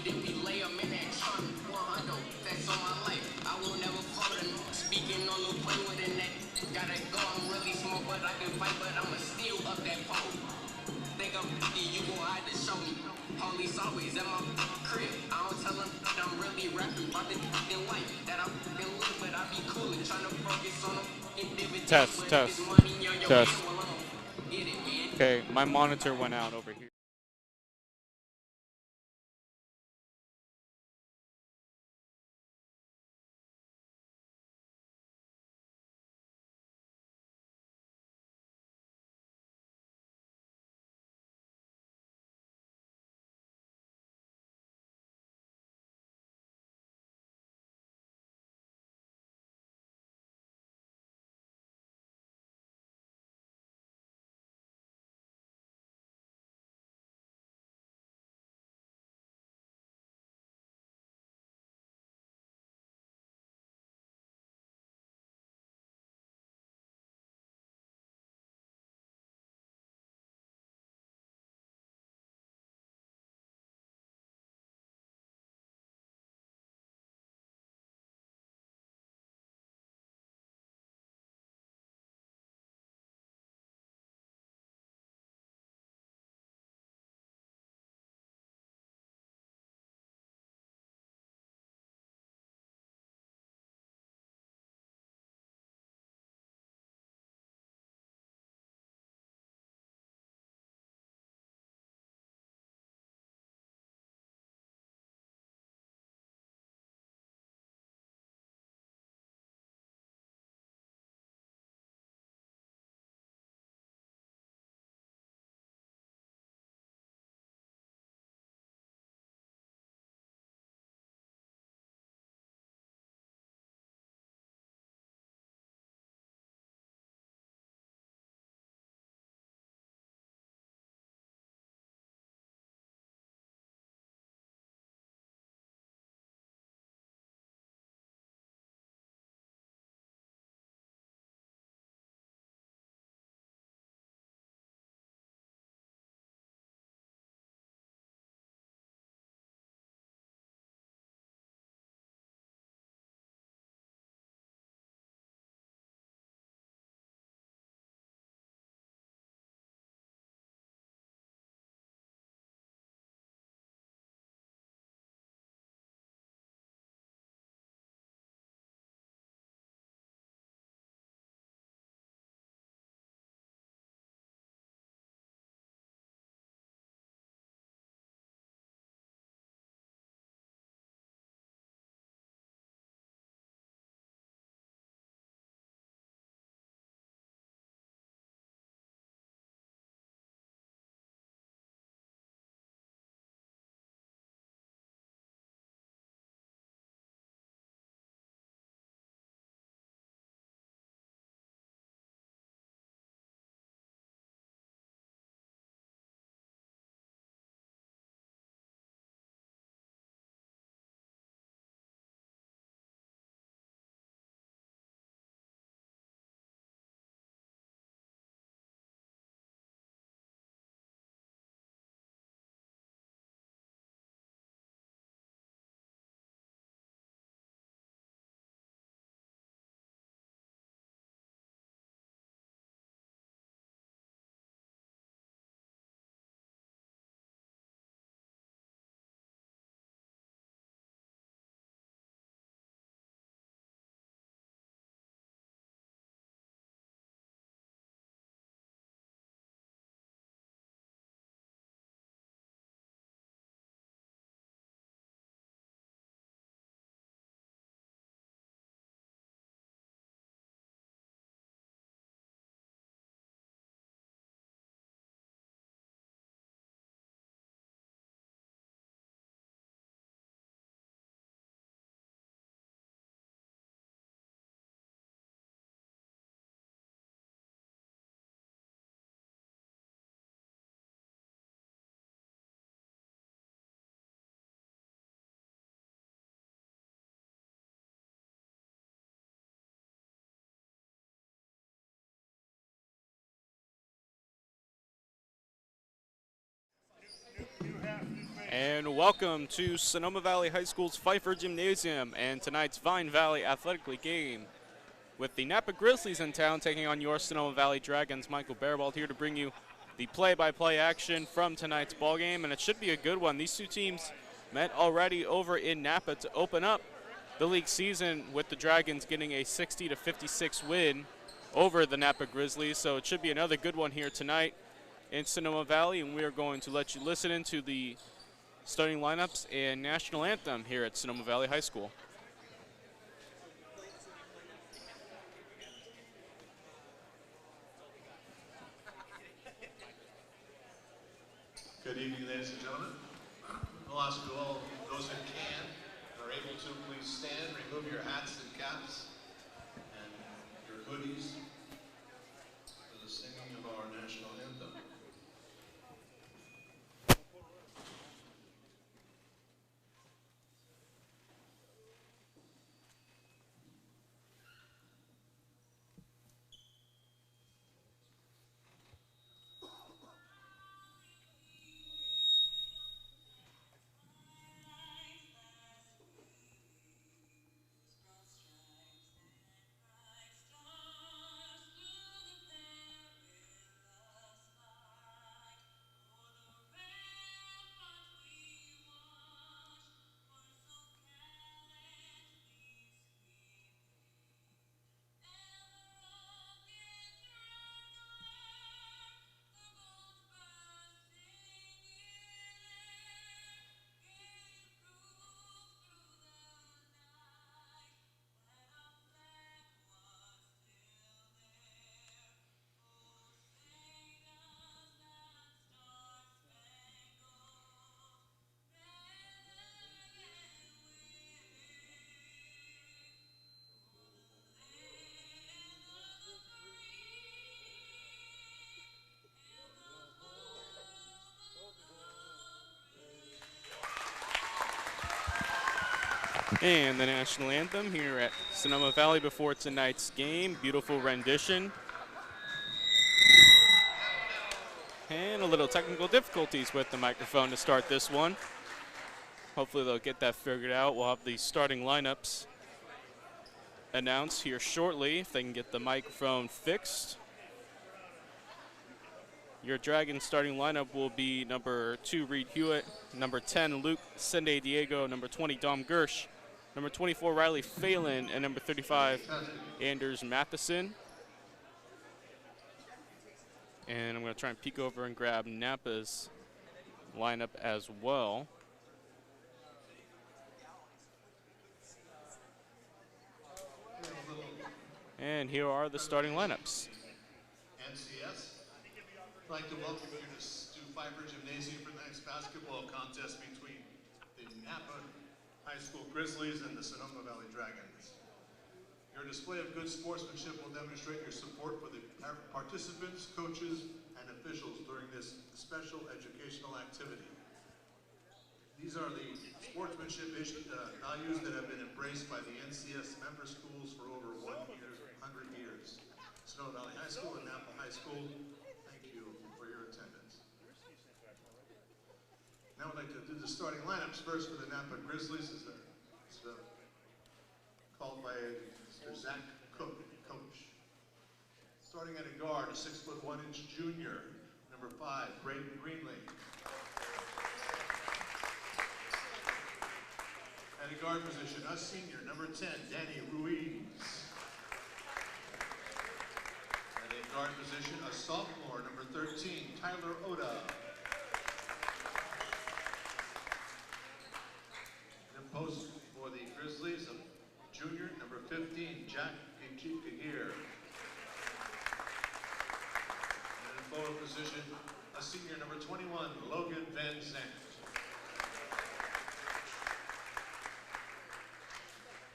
then we lay 'em in that trunk. 100, that's on my life. I will never fold them. Speaking on the play with a neck. Gotta go, I'm really smart, but I can fight, but I'ma steal up that pole. Think I'm 50, you gon' have to show me. Police always at my crib. I don't tell them that I'm really rapping about the fucking life that I fucking live, but I be coolin', tryna focus on them fucking dividends. Test, But if test, it's money on your test. hand, well, I'ma get it, man. Okay, my monitor went out over here. And welcome to Sonoma Valley High School's Pfeiffer Gymnasium and tonight's Vine Valley Athletic League game with the Napa Grizzlies in town taking on your Sonoma Valley Dragons. Michael Baribault here to bring you the play-by-play action from tonight's ball game, and it should be a good one. These two teams met already over in Napa to open up the league season with the Dragons getting a 60-56 win over the Napa Grizzlies, so it should be another good one here tonight in Sonoma Valley, and we are going to let you listen into the starting lineups and national anthem here at Sonoma Valley High School. Good evening, ladies and gentlemen. I'll ask you all, those who can and are able to, please stand, remove your hats and caps and your hoodies for the singing of our national anthem. And the national anthem here at Sonoma Valley before tonight's game. Beautiful rendition. And a little technical difficulties with the microphone to start this one. Hopefully they'll get that figured out. We'll have the starting lineups announced here shortly if they can get the microphone fixed. Your Dragons starting lineup will be number 2, Reed Hewitt, number 10, Luke Sende Diego, number 20, Dom Gersh, number 24, Riley Phelan, and number 35, Anders Matheson. And I'm going to try and peek over and grab Napa's lineup as well. And here are the starting lineups. NCS, I'd like to welcome you to Pfeiffer Gymnasium for the next basketball contest between the Napa High School Grizzlies and the Sonoma Valley Dragons. Your display of good sportsmanship will demonstrate your support for the participants, coaches, and officials during this special educational activity. These are the sportsmanship values that have been embraced by the NCS member schools for over 100 years. Sonoma Valley High School and Napa High School, thank you for your attendance. Now I'd like to do the starting lineups. First for the Napa Grizzlies is called by Mr. Zach Cook, coach. Starting at a guard, a 6'1" junior, number 5, Braden Greenlee. At a guard position, a senior, number 10, Danny Ruiz. At a guard position, a sophomore, number 13, Tyler Oda. And post for the Grizzlies, a junior, number 15, Jack Gagir. And in forward position, a senior, number 21, Logan Van Zandt.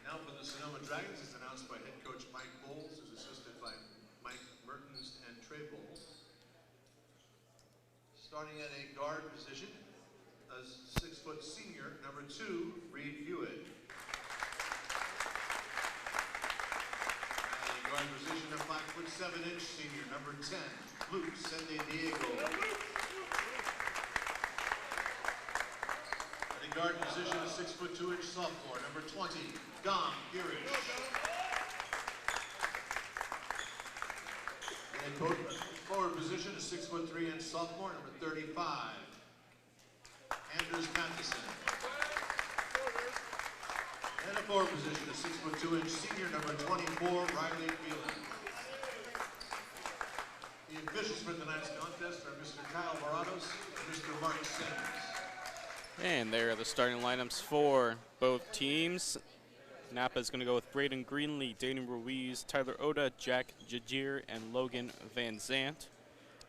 Now for the Sonoma Dragons, is announced by head coach Mike Bowles, who's assisted by Mike Mertens and Trey Bowles. Starting at a guard position, a 6-foot senior, number 2, Reed Hewitt. At a guard position, a 5'7" senior, number 10, Luke Sende Diego. guard position, a 6'2" sophomore, number 20, Gom Girish. And forward position, a 6'3" sophomore, number 35, Anders Matheson. And a forward position, a 6'2" senior, number 24, Riley Phelan. The officials for tonight's contest are Mr. Kyle Morados and Mr. Mark Sims. And there are the starting lineups for both teams. Napa is going to go with Braden Greenlee, Danny Ruiz, Tyler Oda, Jack Jajier, and Logan Van Zant.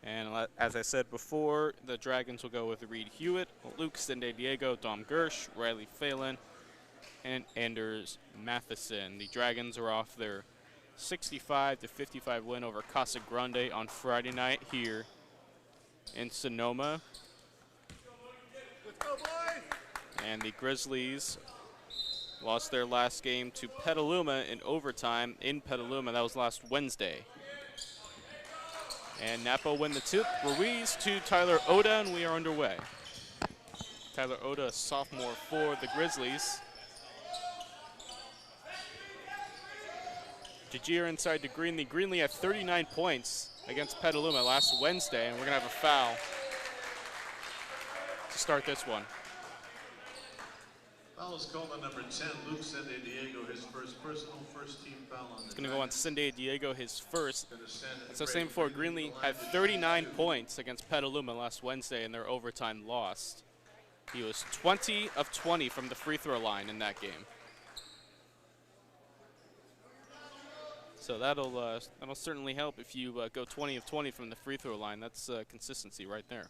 And as I said before, the Dragons will go with Reed Hewitt, Luke Diego, Dom Gersh, Riley Phelan, and Anders Matheson. The Dragons are off their 65-55 win over Casa Grande on Friday night here in Sonoma. And the Grizzlies lost their last game to Petaluma in overtime in Petaluma. That was last Wednesday. And Napa win the tip. Ruiz to Tyler Oda, and we are underway. Tyler Oda, a sophomore for the Grizzlies. Jajier inside to Greenlee. Greenlee had 39 points against Petaluma last Wednesday, and we're going to have a foul to start this one. Foul is called on number 10, Luke Diego, his first team foul on the It's going to go on Diego, his first. As I was saying before, Greenlee had 39 points against Petaluma last Wednesday in their overtime loss. He was 20 of 20 from the free throw line in that game. So that'll certainly help if you go 20 of 20 from the free throw line. That's consistency right there.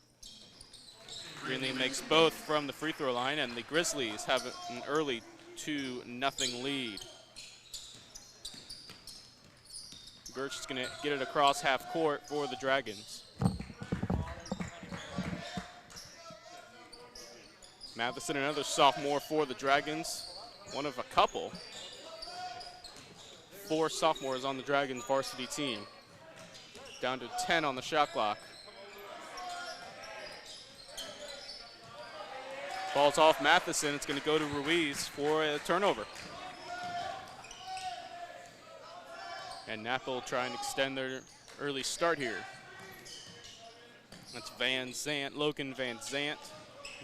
Greenlee makes both from the free throw line, and the Grizzlies have an early 2-0 lead. Gersh is going to get it across half court for the Dragons. Matheson, another sophomore for the Dragons, one of a couple. 4 sophomores on the Dragons varsity team. Down to 10 on the shot clock. Ball's off Matheson. It's going to go to Ruiz for a turnover. And Napa will try and extend their early start here. That's Van Zant, Logan Van Zant.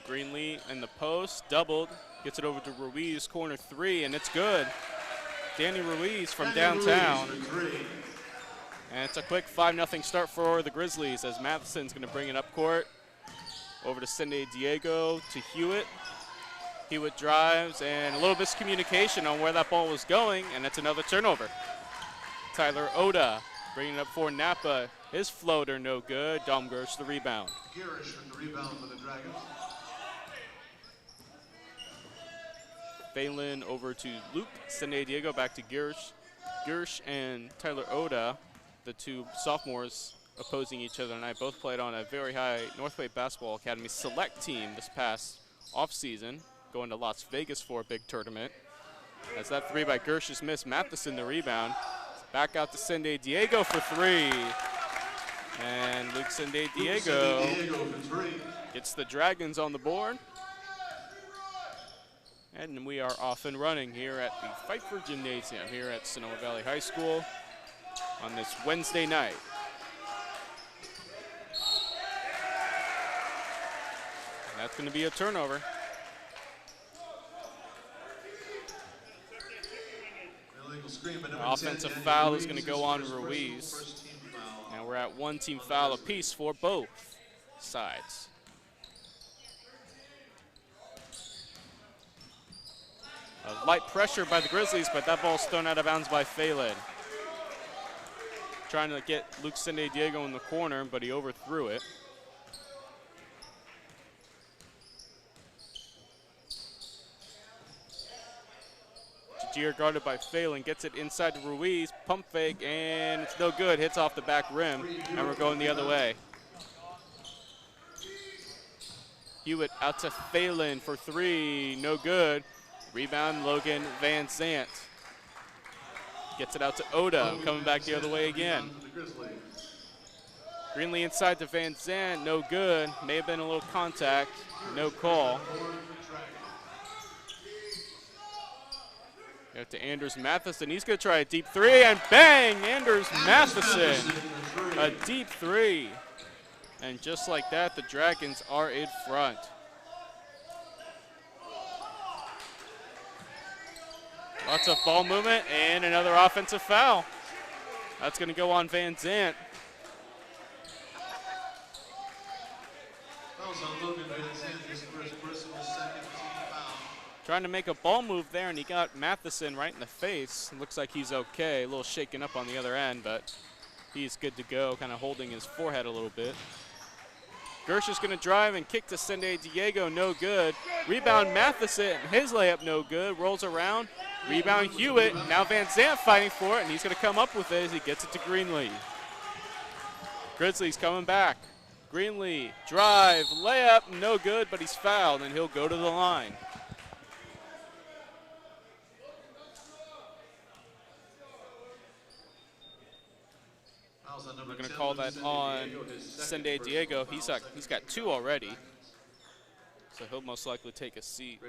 Greenlee in the post, doubled. Gets it over to Ruiz, corner 3, and it's good. Danny Ruiz from downtown. And it's a quick 5-0 start for the Grizzlies as Matheson's going to bring it up court. Over to Diego to Hewitt. Hewitt drives, and a little miscommunication on where that ball was going, and it's another turnover. Tyler Oda bringing it up for Napa. His floater no good. Dom Gersh the rebound. Girish with the rebound for the Dragons. Phelan over to Luke Diego, back to Gersh. Gersh and Tyler Oda, the 2 sophomores opposing each other tonight, both played on a very high Northway Basketball Academy select team this past offseason, going to Las Vegas for a big tournament. As that 3 by Gersh is missed, Matheson the rebound. Back out to Diego for 3. And Luke Diego gets the Dragons on the board. And we are off and running here at the Pfeiffer Gymnasium here at Sonoma Valley High School on this Wednesday night. And that's going to be a turnover. Offensive foul is going to go on Ruiz. And we're at 1 team foul apiece for both sides. Light pressure by the Grizzlies, but that ball's thrown out of bounds by Phelan. Trying to get Luke Diego in the corner, but he overthrew it. Jajier guarded by Phelan, gets it inside to Ruiz, pump fake, and it's no good. Hits off the back rim, and we're going the other way. Hewitt out to Phelan for 3, no good. Rebound, Logan Van Zant. Gets it out to Oda, coming back the other way again. Greenlee inside to Van Zant, no good. May have been a little contact, no call. Out to Anders Matheson. He's going to try a deep three, and bang! Anders Matheson, a deep three. And just like that, the Dragons are in front. Lots of ball movement and another offensive foul. That's going to go on Van Zant. Trying to make a ball move there, and he got Matheson right in the face. Looks like he's okay. A little shaken up on the other end, but he's good to go, kind of holding his forehead a little bit. Gersh is going to drive and kick to San Diego, no good. Rebound Matheson, his layup no good. Rolls around, rebound Hewitt. Now Van Zant fighting for it, and he's going to come up with it as he gets it to Greenlee. Grizzlies coming back. Greenlee, drive, layup, no good, but he's fouled, and he'll go to the line. We're going to call that on San Diego. He's got 2 already, so he'll most likely take a seat.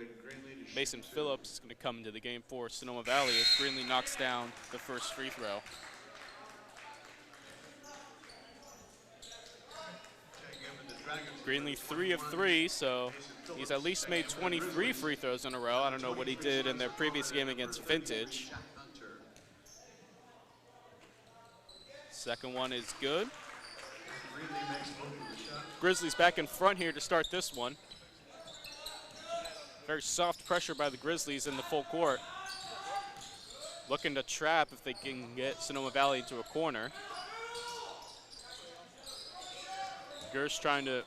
Mason Phillips is going to come into the game for Sonoma Valley as Greenlee knocks down the first free throw. Greenlee 3 of 3, so he's at least made 23 free throws in a row. I don't know what he did in their previous game against Vintage. Second one is good. Grizzlies back in front here to start this one. Very soft pressure by the Grizzlies in the full court. Looking to trap if they can get Sonoma Valley into a corner. Gersh trying to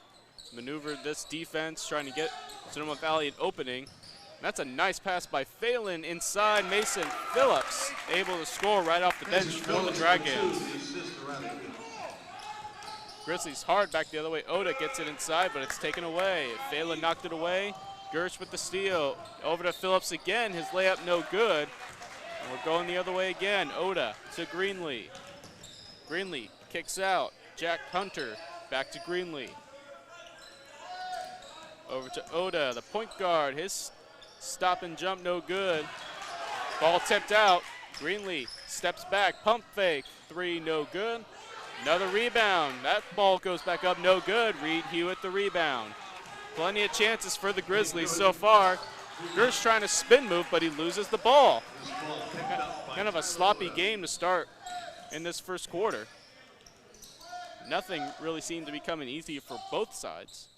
maneuver this defense, trying to get Sonoma Valley an opening. And that's a nice pass by Phelan inside. Mason Phillips able to score right off the bench for the Dragons. Grizzlies hard back the other way. Oda gets it inside, but it's taken away. Phelan knocked it away. Gersh with the steal. Over to Phillips again. His layup no good. And we're going the other way again. Oda to Greenlee. Greenlee kicks out. Jack Hunter back to Greenlee. Over to Oda, the point guard. His stop and jump no good. Ball tipped out. Greenlee steps back. Pump fake. 3 no good. Another rebound. That ball goes back up, no good. Reed Hewitt the rebound. Plenty of chances for the Grizzlies so far. Gersh trying to spin move, but he loses the ball. Kind of a sloppy game to start in this first quarter. Nothing really seemed to be coming easy for both sides.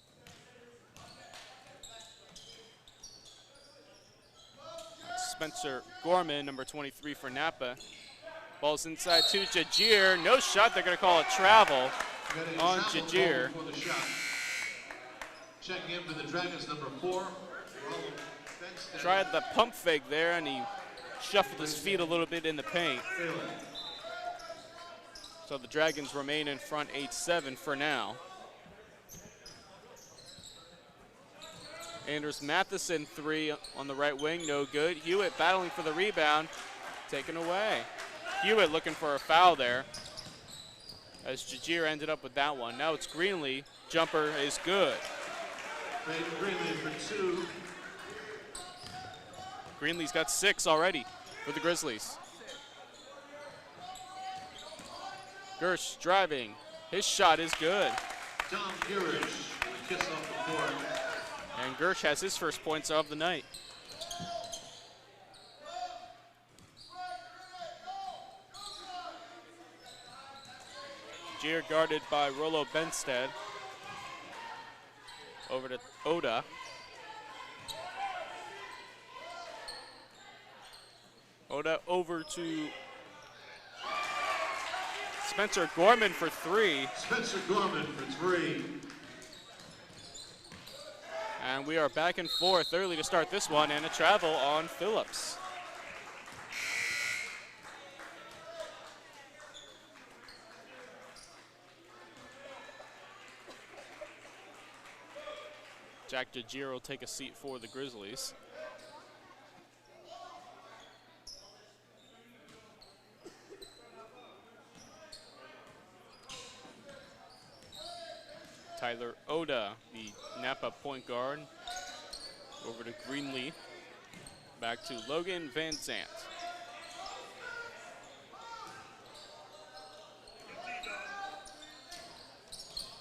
Spencer Gorman, number 23 for Napa. Ball's inside to Jajir. No shot. They're going to call a travel on Jajir. Checking in for the Dragons, number 4. Tried the pump fake there, and he shuffled his feet a little bit in the paint. So the Dragons remain in front 8-7 for now. Anders Matheson 3 on the right wing, no good. Hewitt battling for the rebound, taken away. Hewitt looking for a foul there as Jajir ended up with that one. Now it's Greenlee. Jumper is good. Greenlee for 2. Greenlee's got 6 already for the Grizzlies. Gersh driving. His shot is good. Tom Girish, kiss off the board. And Gersh has his first points of the night. Jajir guarded by Rollo Benstead. Over to Oda. Oda over to Spencer Gorman for 3. Spencer Gorman for 3. And we are back and forth early to start this one, and a travel on Phillips. Jack Jajir will take a seat for the Grizzlies. Tyler Oda, the Napa point guard, over to Greenlee. Back to Logan Van Zant.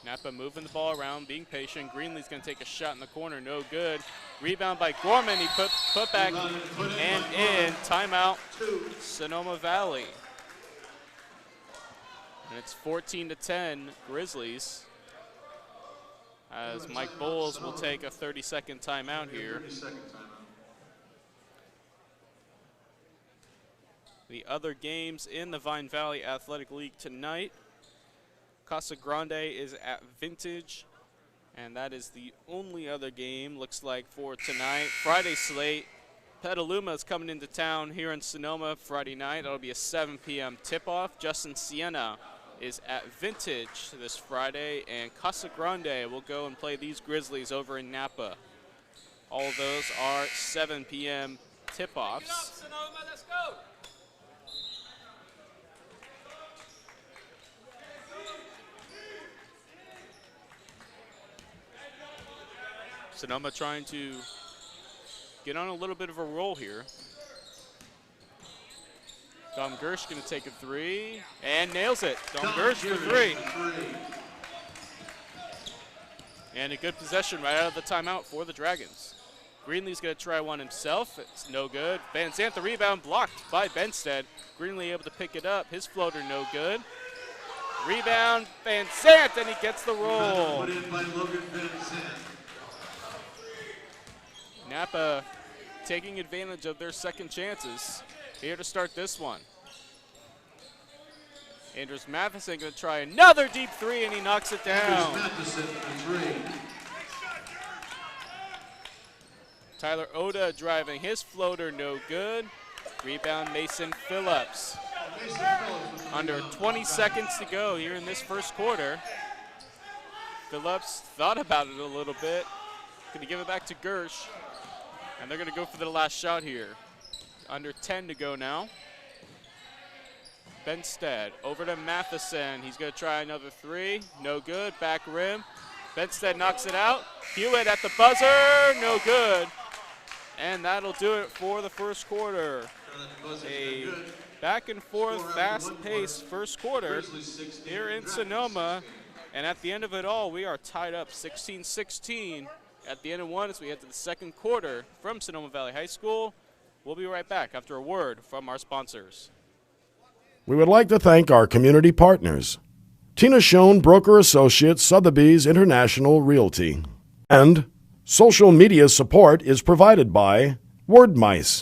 Napa moving the ball around, being patient. Greenlee's going to take a shot in the corner, no good. Rebound by Gorman, he put back and in. Timeout, Sonoma Valley. And it's 14-10 Grizzlies, as Mike Bowles will take a 30-second timeout here. The other games in the Vine Valley Athletic League tonight. Casa Grande is at Vintage, and that is the only other game, looks like, for tonight. Friday slate, Petaluma is coming into town here in Sonoma Friday night. That'll be a 7 p.m. tip-off. Justin Siena is at Vintage this Friday, and Casa Grande will go and play these Grizzlies over in Napa. All of those are 7 p.m. tip-offs. Sonoma, let's go. Sonoma trying to get on a little bit of a roll here. Dom Gersh going to take a three and nails it. Dom Gersh for three. And a good possession right out of the timeout for the Dragons. Greenlee's going to try one himself. It's no good. Van Zandt, the rebound blocked by Benstead. Greenlee able to pick it up. His floater no good. Rebound, Van Zandt, and he gets the roll. Put in by Logan Van Zandt. Napa taking advantage of their second chances here to start this one. Andrews Matheson going to try another deep three, and he knocks it down. Matheson for three. Tyler Oda driving his floater, no good. Rebound, Mason Phillips. Under 20 seconds to go here in this first quarter. Phillips thought about it a little bit. Going to give it back to Gersh. And they're going to go for the last shot here. Under 10 to go now. Benstead over to Matheson. He's going to try another three. No good. Back rim. Benstead knocks it out. Hewitt at the buzzer. No good. And that'll do it for the first quarter. A back and forth, fast-paced first quarter here in Sonoma. And at the end of it all, we are tied up 16-16. At the end of one as we head to the second quarter from Sonoma Valley High School. We'll be right back after a word from our sponsors. We would like to thank our community partners, Tina Schoen Broker Associates, Sotheby's International Realty. And social media support is provided by Wordmice.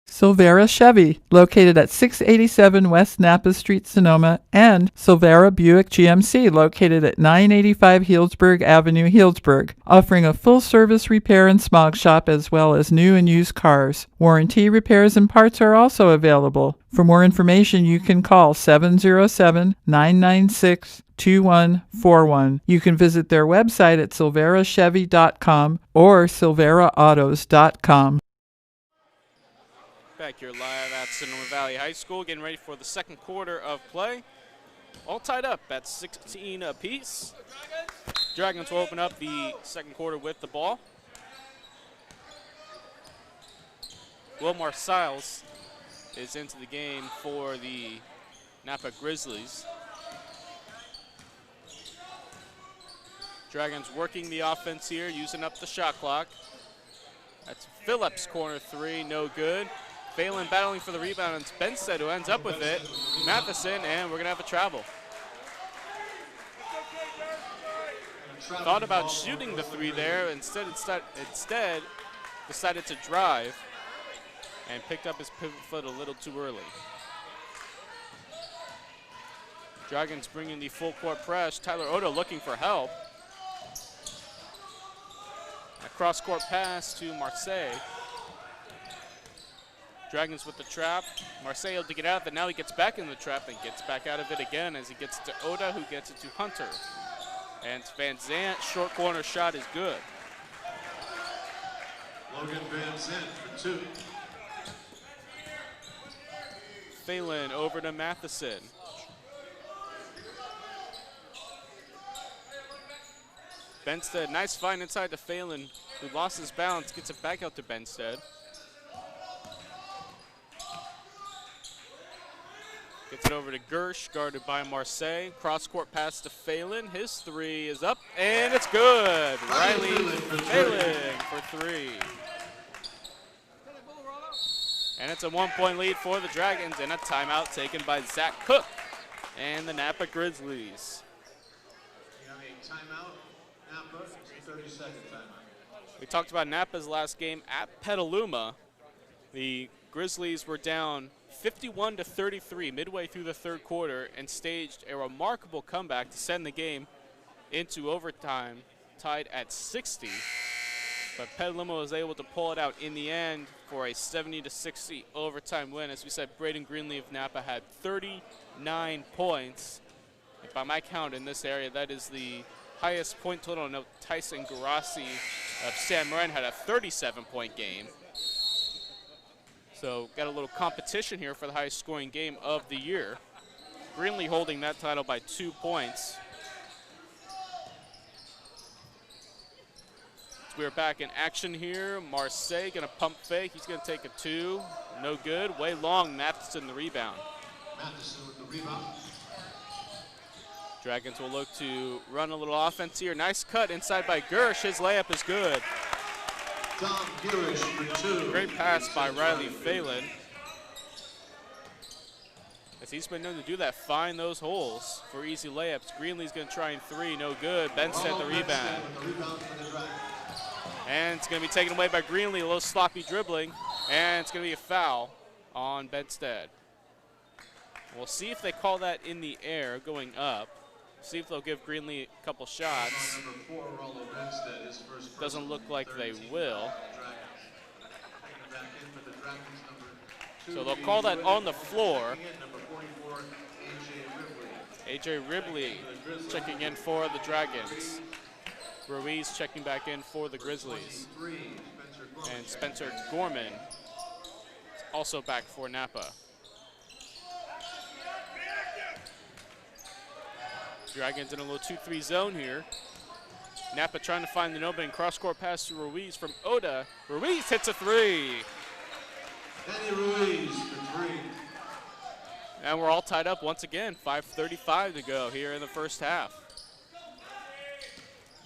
Silvera Chevy, located at 687 West Napa Street, Sonoma, and Silvera Buick GMC, located at 985 Healdsburg Avenue, Healdsburg, offering a full-service repair and smog shop as well as new and used cars. Warranty repairs and parts are also available. For more information, you can call 707-996-2141. You can visit their website at silverachevy.com or silveraautos.com. Back here live at Sonoma Valley High School, getting ready for the second quarter of play. All tied up at 16 apiece. Dragons will open up the second quarter with the ball. Wilmar Siles is into the game for the Napa Grizzlies. Dragons working the offense here, using up the shot clock. That's Phillips, corner three, no good. Phelan battling for the rebound, and it's Benstead who ends up with it. Matheson, and we're going to have a travel. Thought about shooting the three there, instead decided to drive and picked up his pivot foot a little too early. Dragons bringing the full court press. Tyler Oda looking for help. A cross-court pass to Marseille. Dragons with the trap. Marseille able to get out of it. Now he gets back in the trap and gets back out of it again as he gets to Oda, who gets it to Hunter. And Van Zandt, short corner shot is good. Logan Van Zandt for two. Phelan over to Matheson. Benstead, nice find inside to Phelan, who lost his balance, gets it back out to Benstead. Gets it over to Gersh, guarded by Marseille. Cross-court pass to Phelan. His three is up, and it's good. Riley Phelan for three. And it's a 1-point lead for the Dragons, and a timeout taken by Zach Cook and the Napa Grizzlies. You have a timeout, Napa, 30-second timeout. We talked about Napa's last game at Petaluma. The Grizzlies were down 51-33 midway through the third quarter and staged a remarkable comeback to send the game into overtime, tied at 60. But Petaluma was able to pull it out in the end for a 70-60 overtime win. As we said, Braden Greenlee of Napa had 39 points. And by my count in this area, that is the highest point total. No, Tyson Garassi of San Marin had a 37-point game. So got a little competition here for the highest scoring game of the year. Greenlee holding that title by 2 points. We're back in action here. Marseille gonna pump fake. He's gonna take a two. No good. Way long. Matheson the rebound. Matheson with the rebound. Dragons will look to run a little offense here. Nice cut inside by Gersh. His layup is good. Tom Girish for two. Great pass by Riley Phelan. As he's been known to do that, find those holes for easy layups. Greenlee's gonna try and three. No good. Benstead the rebound. And it's going to be taken away by Greenlee, a little sloppy dribbling, and it's going to be a foul on Benstead. We'll see if they call that in the air going up. See if they'll give Greenlee a couple shots. Doesn't look like they will. So they'll call that on the floor. A.J. Ribley checking in for the Dragons. Ruiz checking back in for the Grizzlies. And Spencer Gorman also back for Napa. Dragons in a little 2-3 zone here. Napa trying to find the opening. Cross-court pass to Ruiz from Oda. Ruiz hits a three. Danny Ruiz for three. And we're all tied up once again. 5:35 to go here in the first half.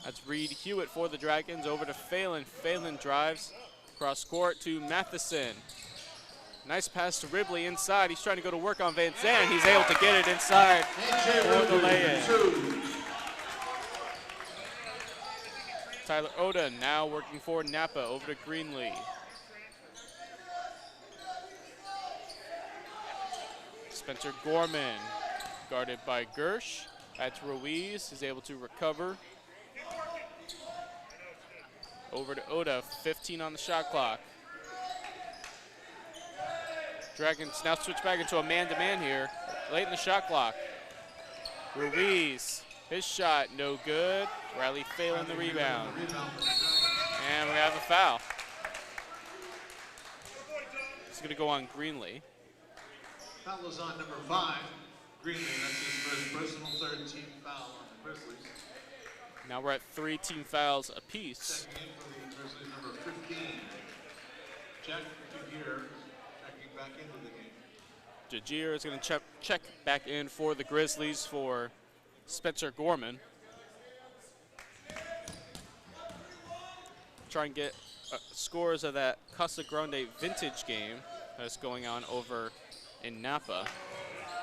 That's Reed Hewitt for the Dragons, over to Phelan. Phelan drives cross court to Matheson. Nice pass to Ribley inside. He's trying to go to work on Van Zandt. He's able to get it inside for the lay-in. Tyler Oda now working for Napa, over to Greenlee. Spencer Gorman guarded by Gersh. That's Ruiz. He's able to recover. Over to Oda, 15 on the shot clock. Dragons now switch back into a man-to-man here, late in the shot clock. Ruiz, his shot, no good. Riley Phelan the rebound. And we have a foul. It's gonna go on Greenlee. Foul is on number 5, Greenlee. That's his first personal 13th foul on the Grizzlies. Now we're at 3 team fouls apiece. Checking in for the Grizzlies, number 15. Jack Jagier checking back into the game. Jagier is going to check back in for the Grizzlies for Spencer Gorman. Try and get scores of that Casa Grande vintage game that's going on over in Napa.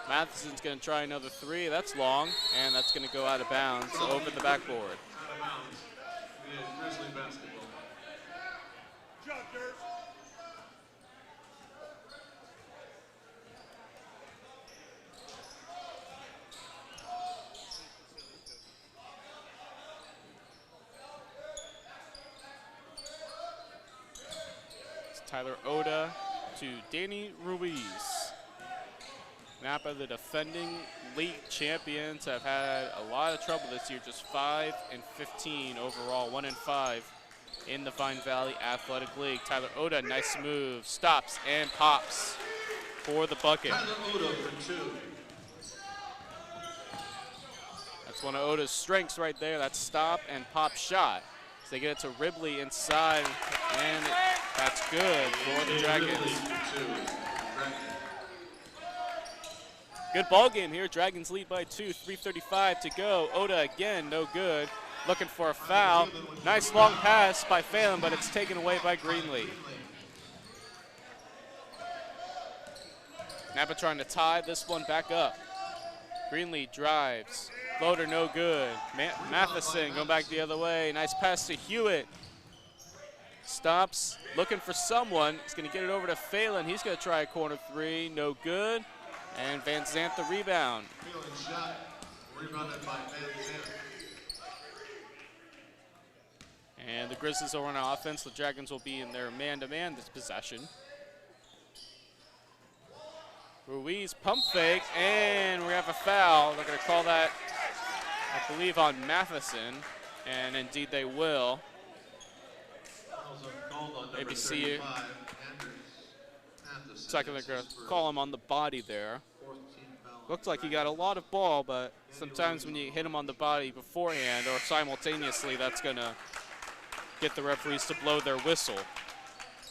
Matheson's going to try another three. That's long, and that's going to go out of bounds over the backboard. Out of bounds. We had Grizzly basketball. It's Tyler Oda to Danny Ruiz. Napa, the defending league champions, have had a lot of trouble this year. Just 5-15 overall, 1-5 in the Vine Valley Athletic League. Tyler Oda, nice move, stops and pops for the bucket. Tyler Oda for 2. That's one of Oda's strengths right there. That stop and pop shot. So they get it to Ribley inside, and that's good for the Dragons. Good ball game here. Dragons lead by 2, 3:35 to go. Oda again, no good. Looking for a foul. Nice long pass by Phelan, but it's taken away by Greenlee. Napa trying to tie this one back up. Greenlee drives. Floater no good. Matheson going back the other way. Nice pass to Hewitt. Stops, looking for someone. He's going to get it over to Phelan. He's going to try a corner three. No good. And Van Zandt the rebound. Phelan shot, rebounded by Van Zandt. And the Grizzlies are on offense. The Dragons will be in their man-to-man this possession. Ruiz pump fake, and we have a foul. They're going to call that, I believe, on Matheson, and indeed they will. Maybe see you. Looks like they're going to call him on the body there. Looks like he got a lot of ball, but sometimes when you hit him on the body beforehand or simultaneously, that's going to get the referees to blow their whistle,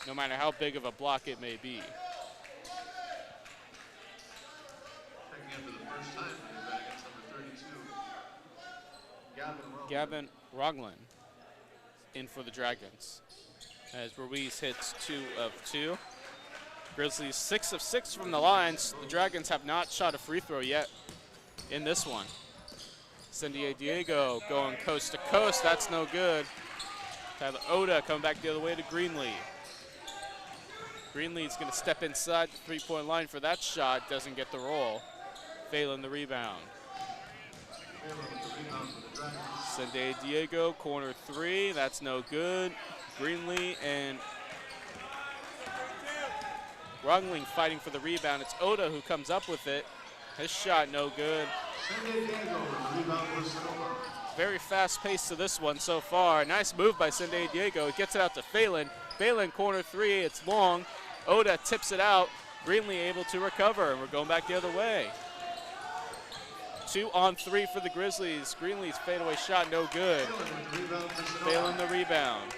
no matter how big of a block it may be. Gavin Roglin in for the Dragons as Ruiz hits 2 of 2. Grizzlies 6 of 6 from the lines. The Dragons have not shot a free throw yet in this one. Cindy Diego going coast to coast. That's no good. Tyler Oda coming back the other way to Greenlee. Greenlee's going to step inside the three-point line for that shot. Doesn't get the roll. Phelan the rebound. Sunday Diego, corner three. That's no good. Greenlee and Rungling fighting for the rebound. It's Oda who comes up with it. His shot no good. Very fast pace to this one so far. Nice move by Sunday Diego. He gets it out to Phelan. Phelan corner three. It's long. Oda tips it out. Greenlee able to recover, and we're going back the other way. 2 on 3 for the Grizzlies. Greenlee's fadeaway shot no good. Phelan the rebound.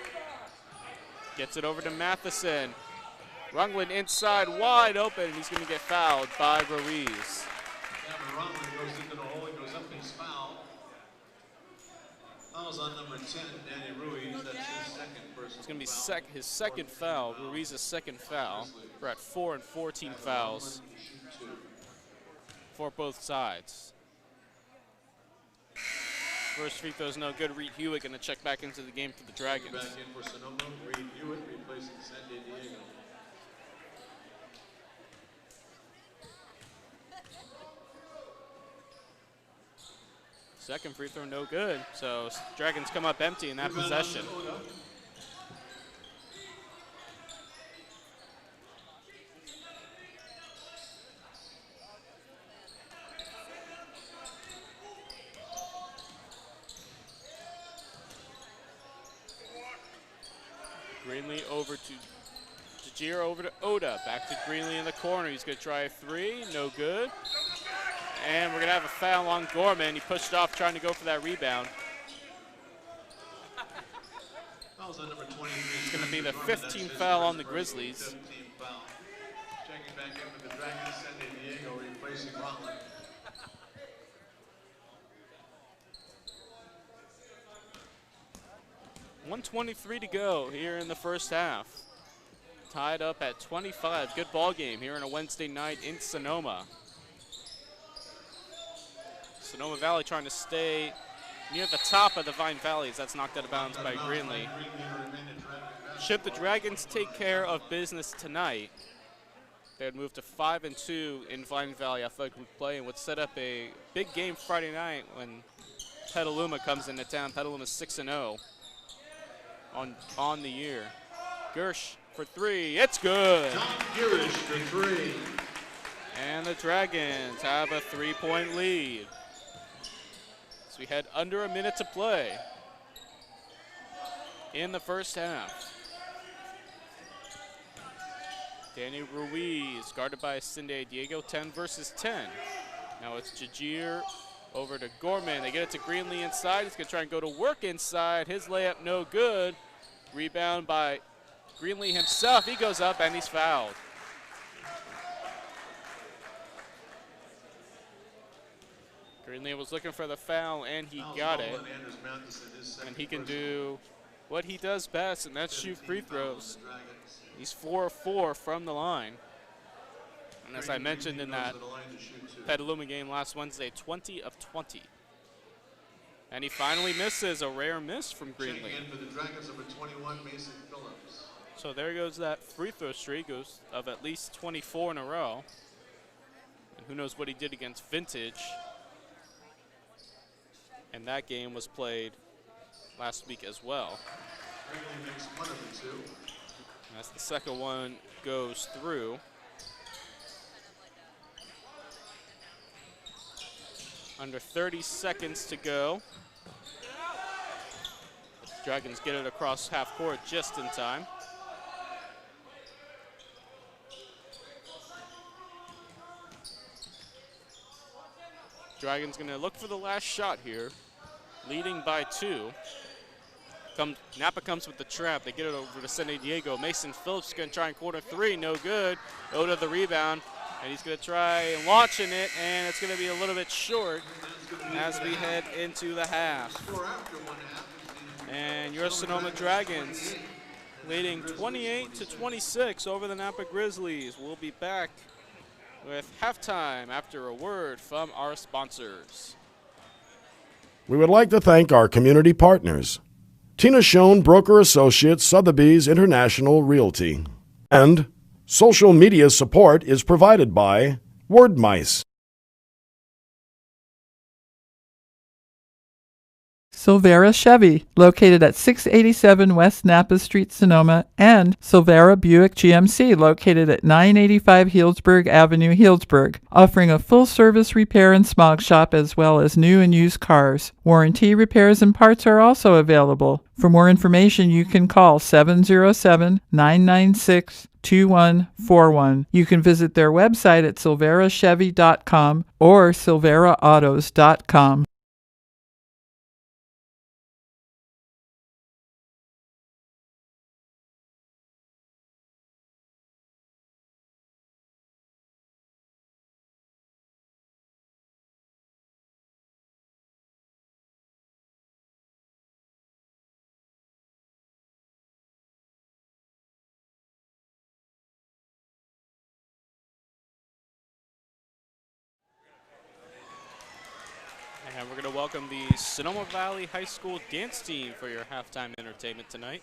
Gets it over to Matheson. Rungling inside, wide open. He's going to get fouled by Ruiz. Rungling goes into the hole. He goes up and he's fouled. Foul's on number 10, Danny Ruiz. That's his second personal. It's going to be his second foul. Ruiz's second foul. We're at 4 and 14 fouls for both sides. First free throw is no good. Reed Hewitt going to check back into the game for the Dragons. Back in for Sonoma. Reed Hewitt replacing San Diego. Second free throw no good. So Dragons come up empty in that possession. Greenlee over to Jajir, over to Oda. Back to Greenlee in the corner. He's going to try a three. No good. And we're going to have a foul on Gorman. He pushed off trying to go for that rebound. Foul's on number 23. It's going to be the 15th foul on the Grizzlies. 17th foul. Checking back in for the Dragons, San Diego replacing Rollin. .123 to go here in the first half. Tied up at 25. Good ball game here on a Wednesday night in Sonoma. Sonoma Valley trying to stay near the top of the Vine Valley as that's knocked out of bounds by Greenlee. Should the Dragons take care of business tonight, they would move to 5-2 in Vine Valley Athletic play and would set up a big game Friday night when Petaluma comes into town. Petaluma 6-0 on the year. Gersh for three. It's good. John Girish for three. And the Dragons have a 3-point lead. So we had under a minute to play in the first half. Danny Ruiz guarded by Cindy Diego, 10 versus 10. Now it's Jajir over to Gorman. They get it to Greenlee inside. He's going to try and go to work inside. His layup no good. Rebound by Greenlee himself. He goes up and he's fouled. Greenlee was looking for the foul, and he got it. And he can do what he does best, and that's shoot free throws. He's 4 of 4 from the line. And as I mentioned in that Petaluma game last Wednesday, 20 of 20. And he finally misses, a rare miss from Greenlee. So there goes that free throw streak of at least 24 in a row. And who knows what he did against Vintage. And that game was played last week as well. As the second one goes through. Under 30 seconds to go. Dragons get it across half court just in time. Dragons gonna look for the last shot here, leading by 2. Napa comes with the trap. They get it over to San Diego. Mason Phillips gonna try and corner 3, no good. Oda the rebound, and he's gonna try launching it, and it's gonna be a little bit short as we head into the half. And your Sonoma Dragons leading 28-26 over the Napa Grizzlies. We'll be back with halftime after a word from our sponsors. We would like to thank our community partners, Tina Schoen Broker Associates, Sotheby's International Realty. And social media support is provided by Word Mice. Silvera Chevy, located at 687 West Napa Street, Sonoma, and Silvera Buick GMC, located at 985 Healdsburg Avenue, Healdsburg, offering a full-service repair and smog shop as well as new and used cars. Warranty repairs and parts are also available. For more information, you can call 707-996-2141. You can visit their website at silverachevy.com or silveraautos.com. And we're going to welcome the Sonoma Valley High School dance team for your halftime entertainment tonight.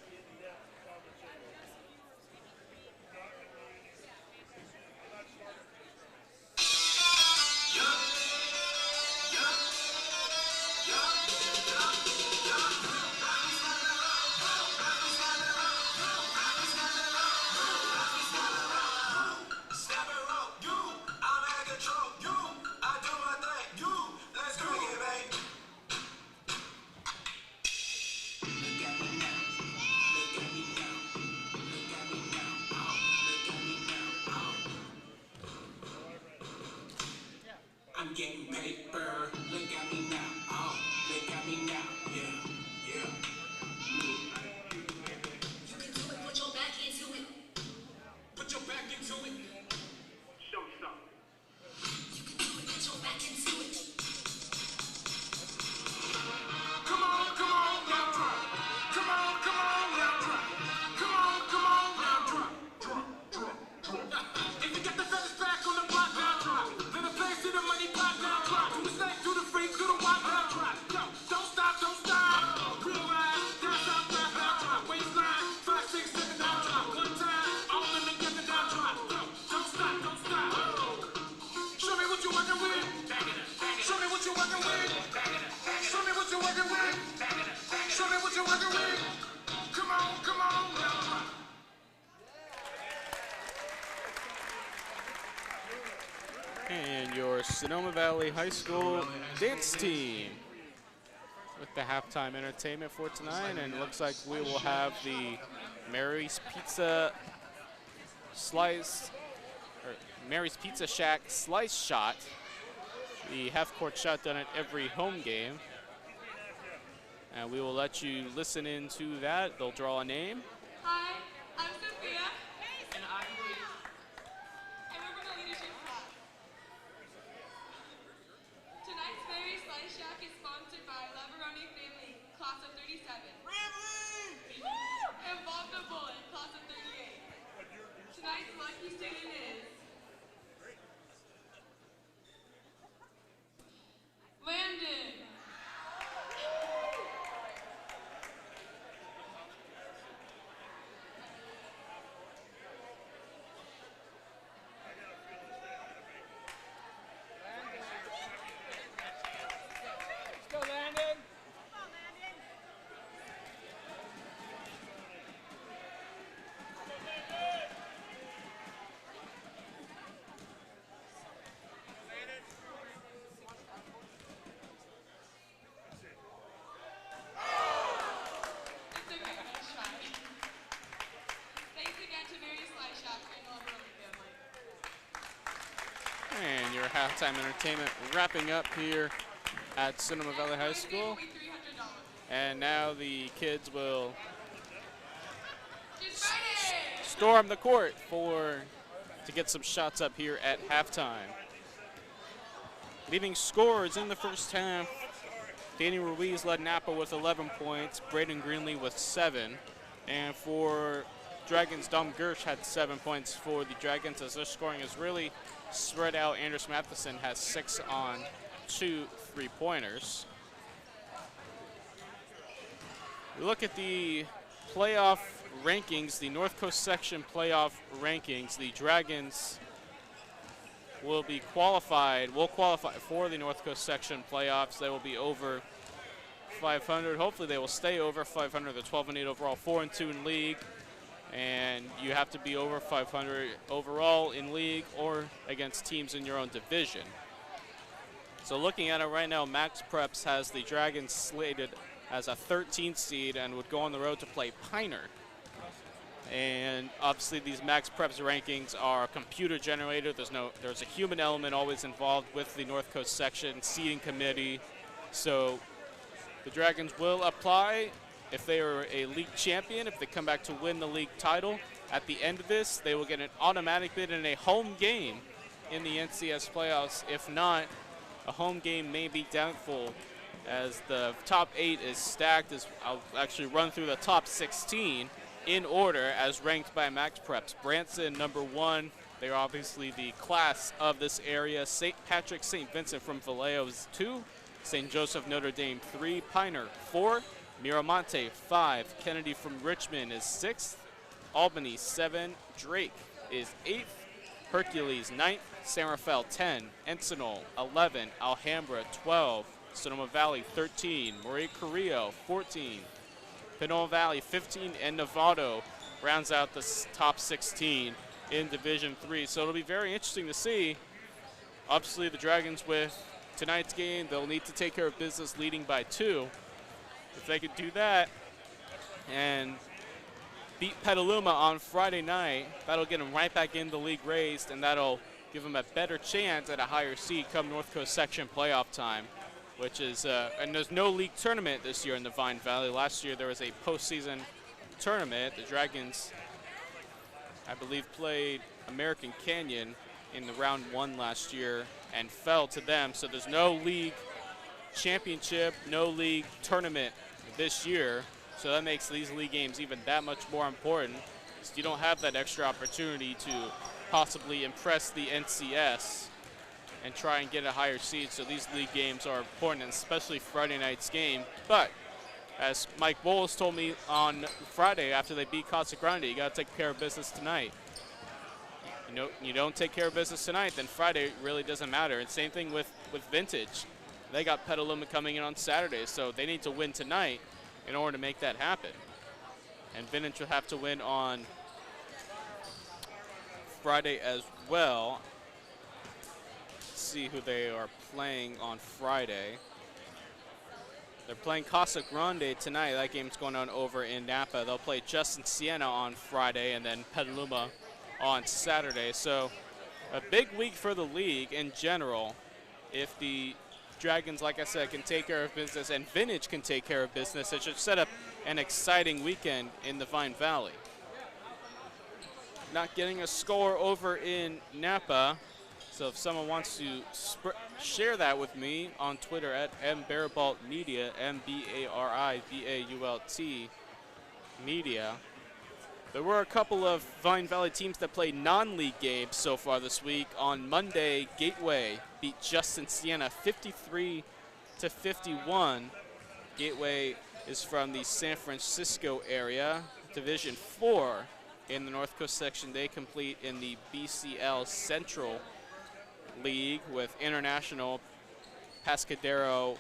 I'm getting paper, look at me now, oh, look at me now, yeah, yeah. You can do it, put your back into it. Put your back into it. Show some. You can do it, put your back into it. Come on, now drop. Come on, now drop. Come on, now drop. Drop. If you get the feathers back on the block, now drop. Then the place to the money block, now drop. To the snake, to the freak, to the white, now drop. Yo, don't stop. Real rise, down south, now drop. Waistline, 5, 6, 7, now drop. One time, all of them together, now drop. Yo, don't stop. Show me what you're working with. Show me what you're working with. Show me what you're working with. Show me what you're working with. Come on, now drop. And your Sonoma Valley High School dance team with the halftime entertainment for tonight. And it looks like we will have the Mary's Pizza Shack slice shot, the half-court shot done at every home game. And we will let you listen into that. They'll draw a name. Hi, I'm Sophia. And I'm Lee. And we're from the leadership club. Tonight's very And Bob the Bullet, class of 38. Tonight's lucky student is Landon. And your halftime entertainment wrapping up here at Sonoma Valley High School. And now the kids will storm the court to get some shots up here at halftime. Leading scorers in the first half, Danny Ruiz led Napa with 11 points, Braden Greenlee with 7. And for Dragons, Dom Gersh had 7 points for the Dragons as their scoring is really spread out. Anders Matheson has 6 on 2 3-pointers. We look at the playoff rankings, the North Coast section playoff rankings. The Dragons will qualify for the North Coast section playoffs. They will be over 500. Hopefully they will stay over 500. They're 12-8 overall, 4-2 in league. And you have to be over 500 overall in league or against teams in your own division. So looking at it right now, Max Preps has the Dragons slated as a 13th seed and would go on the road to play Piner. And obviously these Max Preps rankings are computer generated. There's a human element always involved with the North Coast section seeding committee. So the Dragons will apply. If they are a league champion, if they come back to win the league title, at the end of this, they will get an automatic bid in a home game in the NCS playoffs. If not, a home game may be doubtful as the top 8 is stacked. I'll actually run through the top 16 in order as ranked by Max Preps. Branson, number 1. They're obviously the class of this area. St. Patrick St. Vincent from Vallejo is 2. St. Joseph Notre Dame 3. Piner 4. Miramonte 5, Kennedy from Richmond is 6th, Albany 7, Drake is 8th, Hercules 9th, San Rafael 10, Encinal 11, Alhambra 12, Sonoma Valley 13, Marie Carrillo 14, Pinole Valley 15, and Novato rounds out the top 16 in Division 3. So it'll be very interesting to see. Obviously the Dragons with tonight's game, they'll need to take care of business leading by 2. If they could do that and beat Petaluma on Friday night, that'll get them right back in the league raised, and that'll give them a better chance at a higher seed come North Coast section playoff time, which is, and there's no league tournament this year in the Vine Valley. Last year there was a postseason tournament. The Dragons, I believe, played American Canyon in the round 1 last year and fell to them, so there's no league championship, no league tournament this year, so that makes these league games even that much more important. So you don't have that extra opportunity to possibly impress the NCS and try and get a higher seed, so these league games are important, and especially Friday night's game. But as Mike Bowles told me on Friday after they beat Casa Grande, you got to take care of business tonight. You don't take care of business tonight, then Friday really doesn't matter. And same thing with Vintage. They got Petaluma coming in on Saturday, so they need to win tonight in order to make that happen. And Vintage will have to win on Friday as well. Let's see who they are playing on Friday. They're playing Casa Grande tonight. That game's going on over in Napa. They'll play Justin Siena on Friday and then Petaluma on Saturday. So a big week for the league in general. If the Dragons, like I said, can take care of business and Vintage can take care of business, it should set up an exciting weekend in the Vine Valley. Not getting a score over in Napa. So if someone wants to share that with me on Twitter at Baribault Media, MBARIBAULT Media. There were a couple of Vine Valley teams that played non-league games so far this week. On Monday, Gateway beat Justin Siena 53-51. Gateway is from the San Francisco area, Division 4 in the North Coast section. They compete in the BCL Central League with International, Pescadero,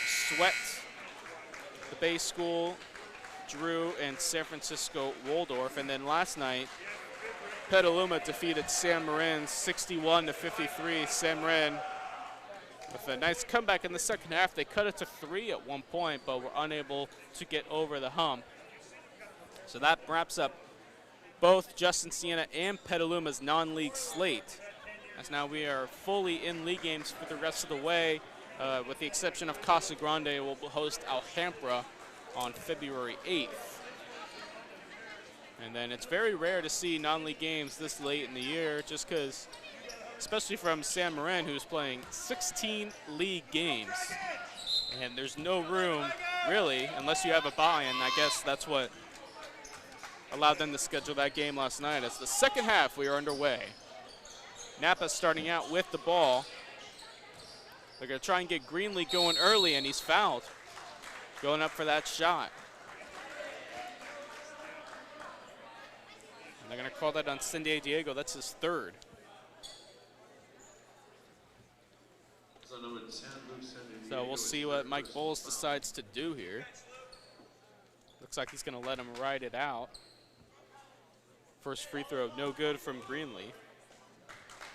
Sweat, the Bay School, Drew, and San Francisco Waldorf. And then last night, Petaluma defeated San Marin 61-53. San Marin with a nice comeback in the second half. They cut it to 3 at one point, but were unable to get over the hump. So that wraps up both Justin Siena and Petaluma's non-league slate. As now we are fully in league games for the rest of the way, with the exception of Casa Grande, will host Alhambra on February 8th. And then it's very rare to see non-league games this late in the year, just because, especially from San Marin, who's playing 16 league games. And there's no room, really, unless you have a buy-in. I guess that's what allowed them to schedule that game last night. As the second half, we are underway. Napa starting out with the ball. They're going to try and get Greenlee going early, and he's fouled. Going up for that shot. And they're going to call that on San Diego. That's his third. So we'll see what Mike Bowles decides to do here. Looks like he's going to let him ride it out. First free throw, no good from Greenlee.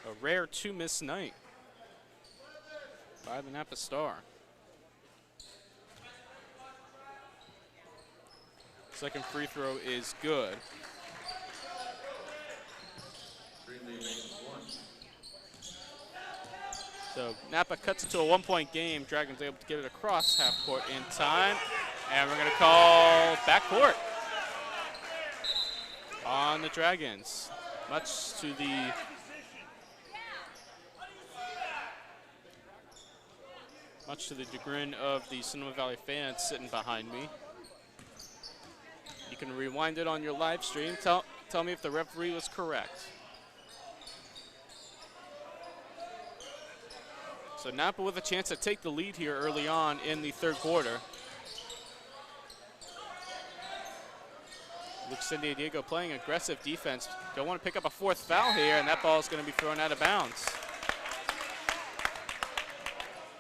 A rare 2-miss night by the Napa Star. Second free throw is good. So Napa cuts it to a 1-point game. Dragons able to get it across half court in time. And we're going to call backcourt on the Dragons. Much to the chagrin of the Sonoma Valley fans sitting behind me. You can rewind it on your live stream. Tell me if the referee was correct. So Napa with a chance to take the lead here early on in the third quarter. Luke San Diego playing aggressive defense. Don't want to pick up a fourth foul here, and that ball is going to be thrown out of bounds.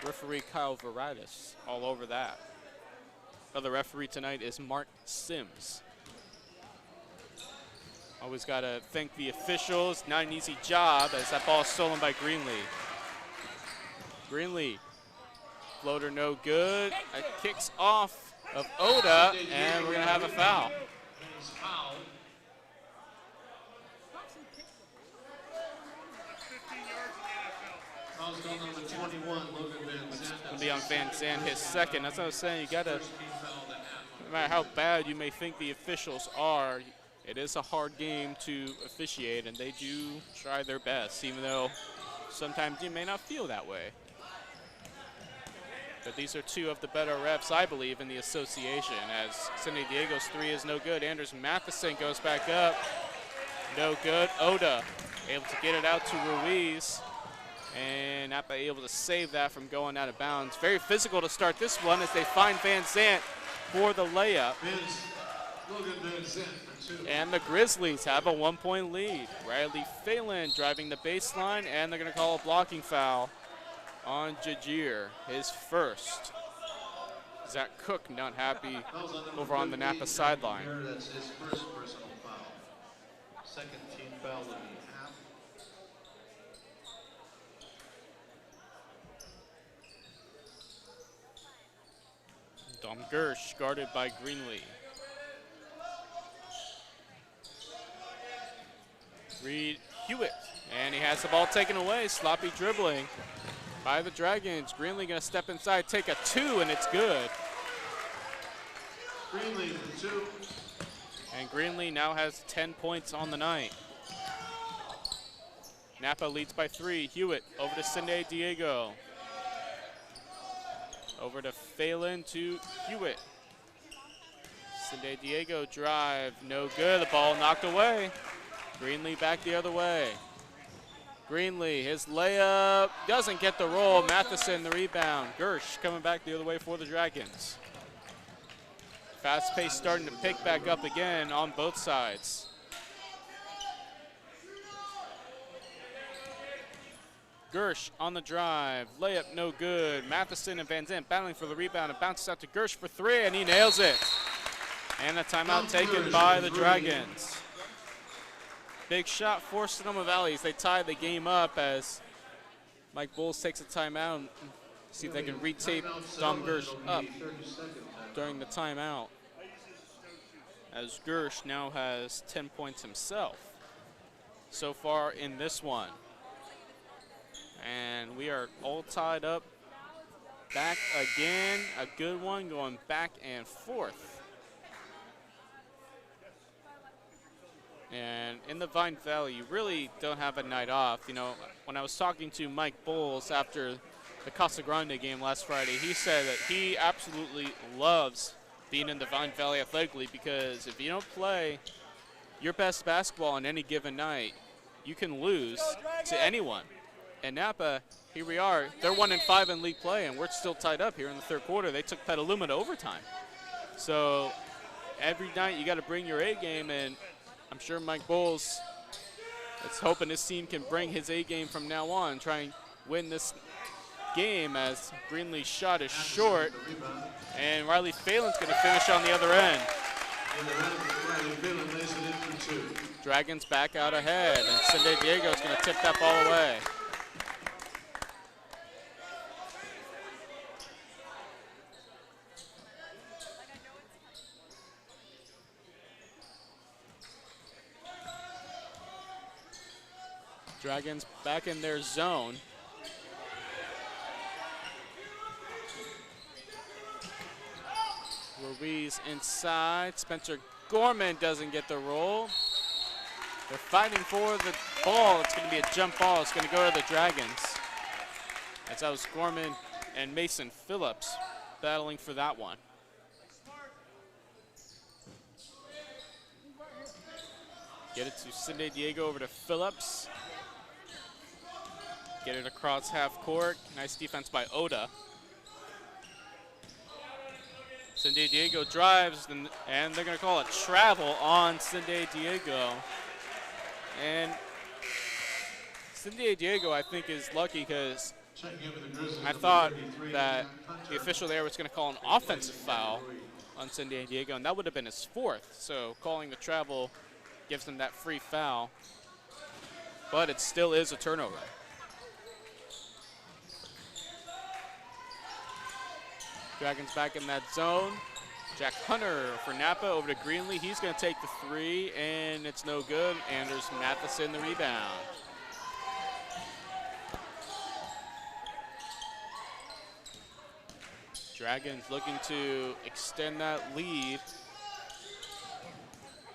Referee Kyle Varadis all over that. Other referee tonight is Mark Sims. Always got to thank the officials. Not an easy job as that ball is stolen by Greenlee. Greenlee, floater no good. It kicks off of Oda, and we're going to have a foul. It'll be on Van Zandt, his second. That's what I was saying. You got to, no matter how bad you may think the officials are, it is a hard game to officiate, and they do try their best, even though sometimes you may not feel that way. But these are two of the better refs, I believe, in the association, as San Diego's three is no good. Anders Matheson goes back up. No good. Oda able to get it out to Ruiz. And Napa able to save that from going out of bounds. Very physical to start this one as they find Van Zandt for the layup. And the Grizzlies have a 1-point lead. Riley Phelan driving the baseline, and they're going to call a blocking foul on Jajir, his first. Zach Cook not happy over on the Napa sideline. That's his first personal foul. Second team foul of the half. Dom Gersh guarded by Greenlee. Reed Hewitt, and he has the ball taken away. Sloppy dribbling by the Dragons. Greenlee gonna step inside, take a two, and it's good. Greenlee for two. And Greenlee now has 10 points on the night. Napa leads by 3. Hewitt over to Cindy Diego. Over to Phelan to Hewitt. Cindy Diego drive, no good. The ball knocked away. Greenlee back the other way. Greenlee, his layup doesn't get the roll. Matheson the rebound. Gersh coming back the other way for the Dragons. Fast pace starting to pick back up again on both sides. Gersh on the drive, layup no good. Matheson and Van Zandt battling for the rebound. It bounces out to Gersh for 3, and he nails it. And a timeout taken by the Dragons. Big shot for Sonoma Valley as they tie the game up as Mike Bowles takes a timeout and see if they can retape Dom Gersh up during the timeout. As Gersh now has 10 points himself so far in this one. And we are all tied up. Back again, a good one going back and forth. And in the Vine Valley, you really don't have a night off. You know, when I was talking to Mike Bowles after the Casa Grande game last Friday, he said that he absolutely loves being in the Vine Valley athletically because if you don't play your best basketball on any given night, you can lose to anyone. And Napa, here we are, they're 1-5 in league play, and we're still tied up here in the third quarter. They took Petaluma to overtime. So every night you got to bring your A game, and I'm sure Mike Bowles is hoping his team can bring his A game from now on, try and win this game as Greenlee's shot is short, and Riley Phelan's going to finish on the other end. Dragons back out ahead, and Cindy Diego's going to tip that ball away. Dragons back in their zone. Ruiz inside. Spencer Gorman doesn't get the roll. They're fighting for the ball. It's going to be a jump ball. It's going to go to the Dragons. As that was Gorman and Mason Phillips battling for that one. Get it to Cindy Diego over to Phillips. Get it across half court. Nice defense by Oda. Cindy Diego drives, and they're going to call a travel on Cindy Diego. And Cindy Diego, I think, is lucky because I thought that the official there was going to call an offensive foul on Cindy Diego, and that would have been his 4th. So calling the travel gives him that free foul. But it still is a turnover. Dragons back in that zone. Jack Hunter for Napa over to Greenlee. He's going to take the 3, and it's no good. Anders Matheson the rebound. Dragons looking to extend that lead.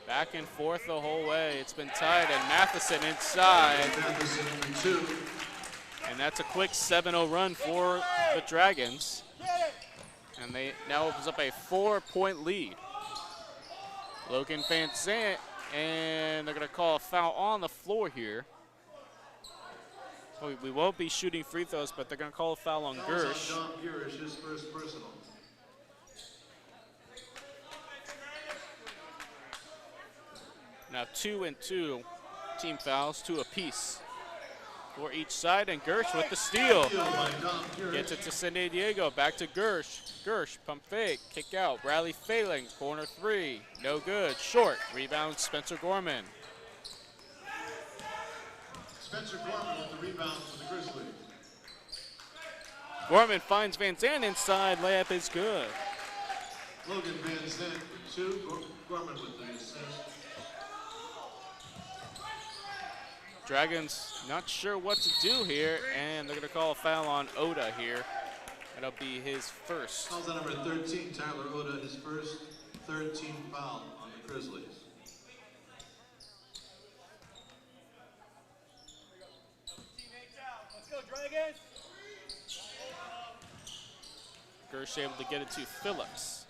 Back and forth the whole way. It's been tied, and Matheson inside. And that's a quick 7-0 run for the Dragons. And they now opens up a 4-point lead. Logan Van Zandt, and they're going to call a foul on the floor here. We won't be shooting free throws, but they're going to call a foul on Gersh. His first personal. Now 2 and 2 team fouls, 2 apiece for each side, and Gersh with the steal. Gets it to Cindy Diego, back to Gersh. Gersh, pump fake, kick out. Riley Phelan, corner 3, no good, short. Rebound, Spencer Gorman. Spencer Gorman with the rebound for the Grizzlies. Gorman finds Van Zandt inside, layup is good. Logan Van Zandt with 2, Gorman with the assist. Dragons not sure what to do here, and they're going to call a foul on Oda here. That'll be his first. Fouls on number 13, Tyler Oda, his first 13 foul on the Grizzlies. Gersh able to get it to Phillips.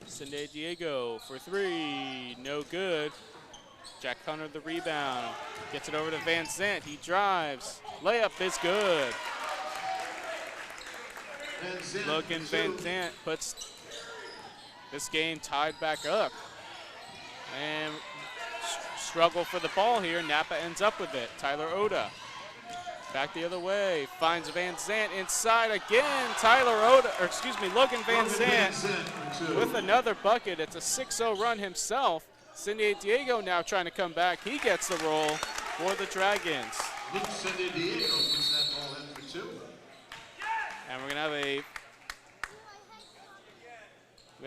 San Diego for three, no good. Jack Hunter the rebound, gets it over to Van Zant, he drives, layup is good. Logan Van Zant puts this game tied back up. And struggle for the ball here, Napa ends up with it. Tyler Oda, back the other way, finds Van Zant inside again. Logan Van Zant with another bucket. It's a 6-0 run himself. San Diego now trying to come back. He gets the roll for the Dragons. San Diego puts that ball in for two. And we're gonna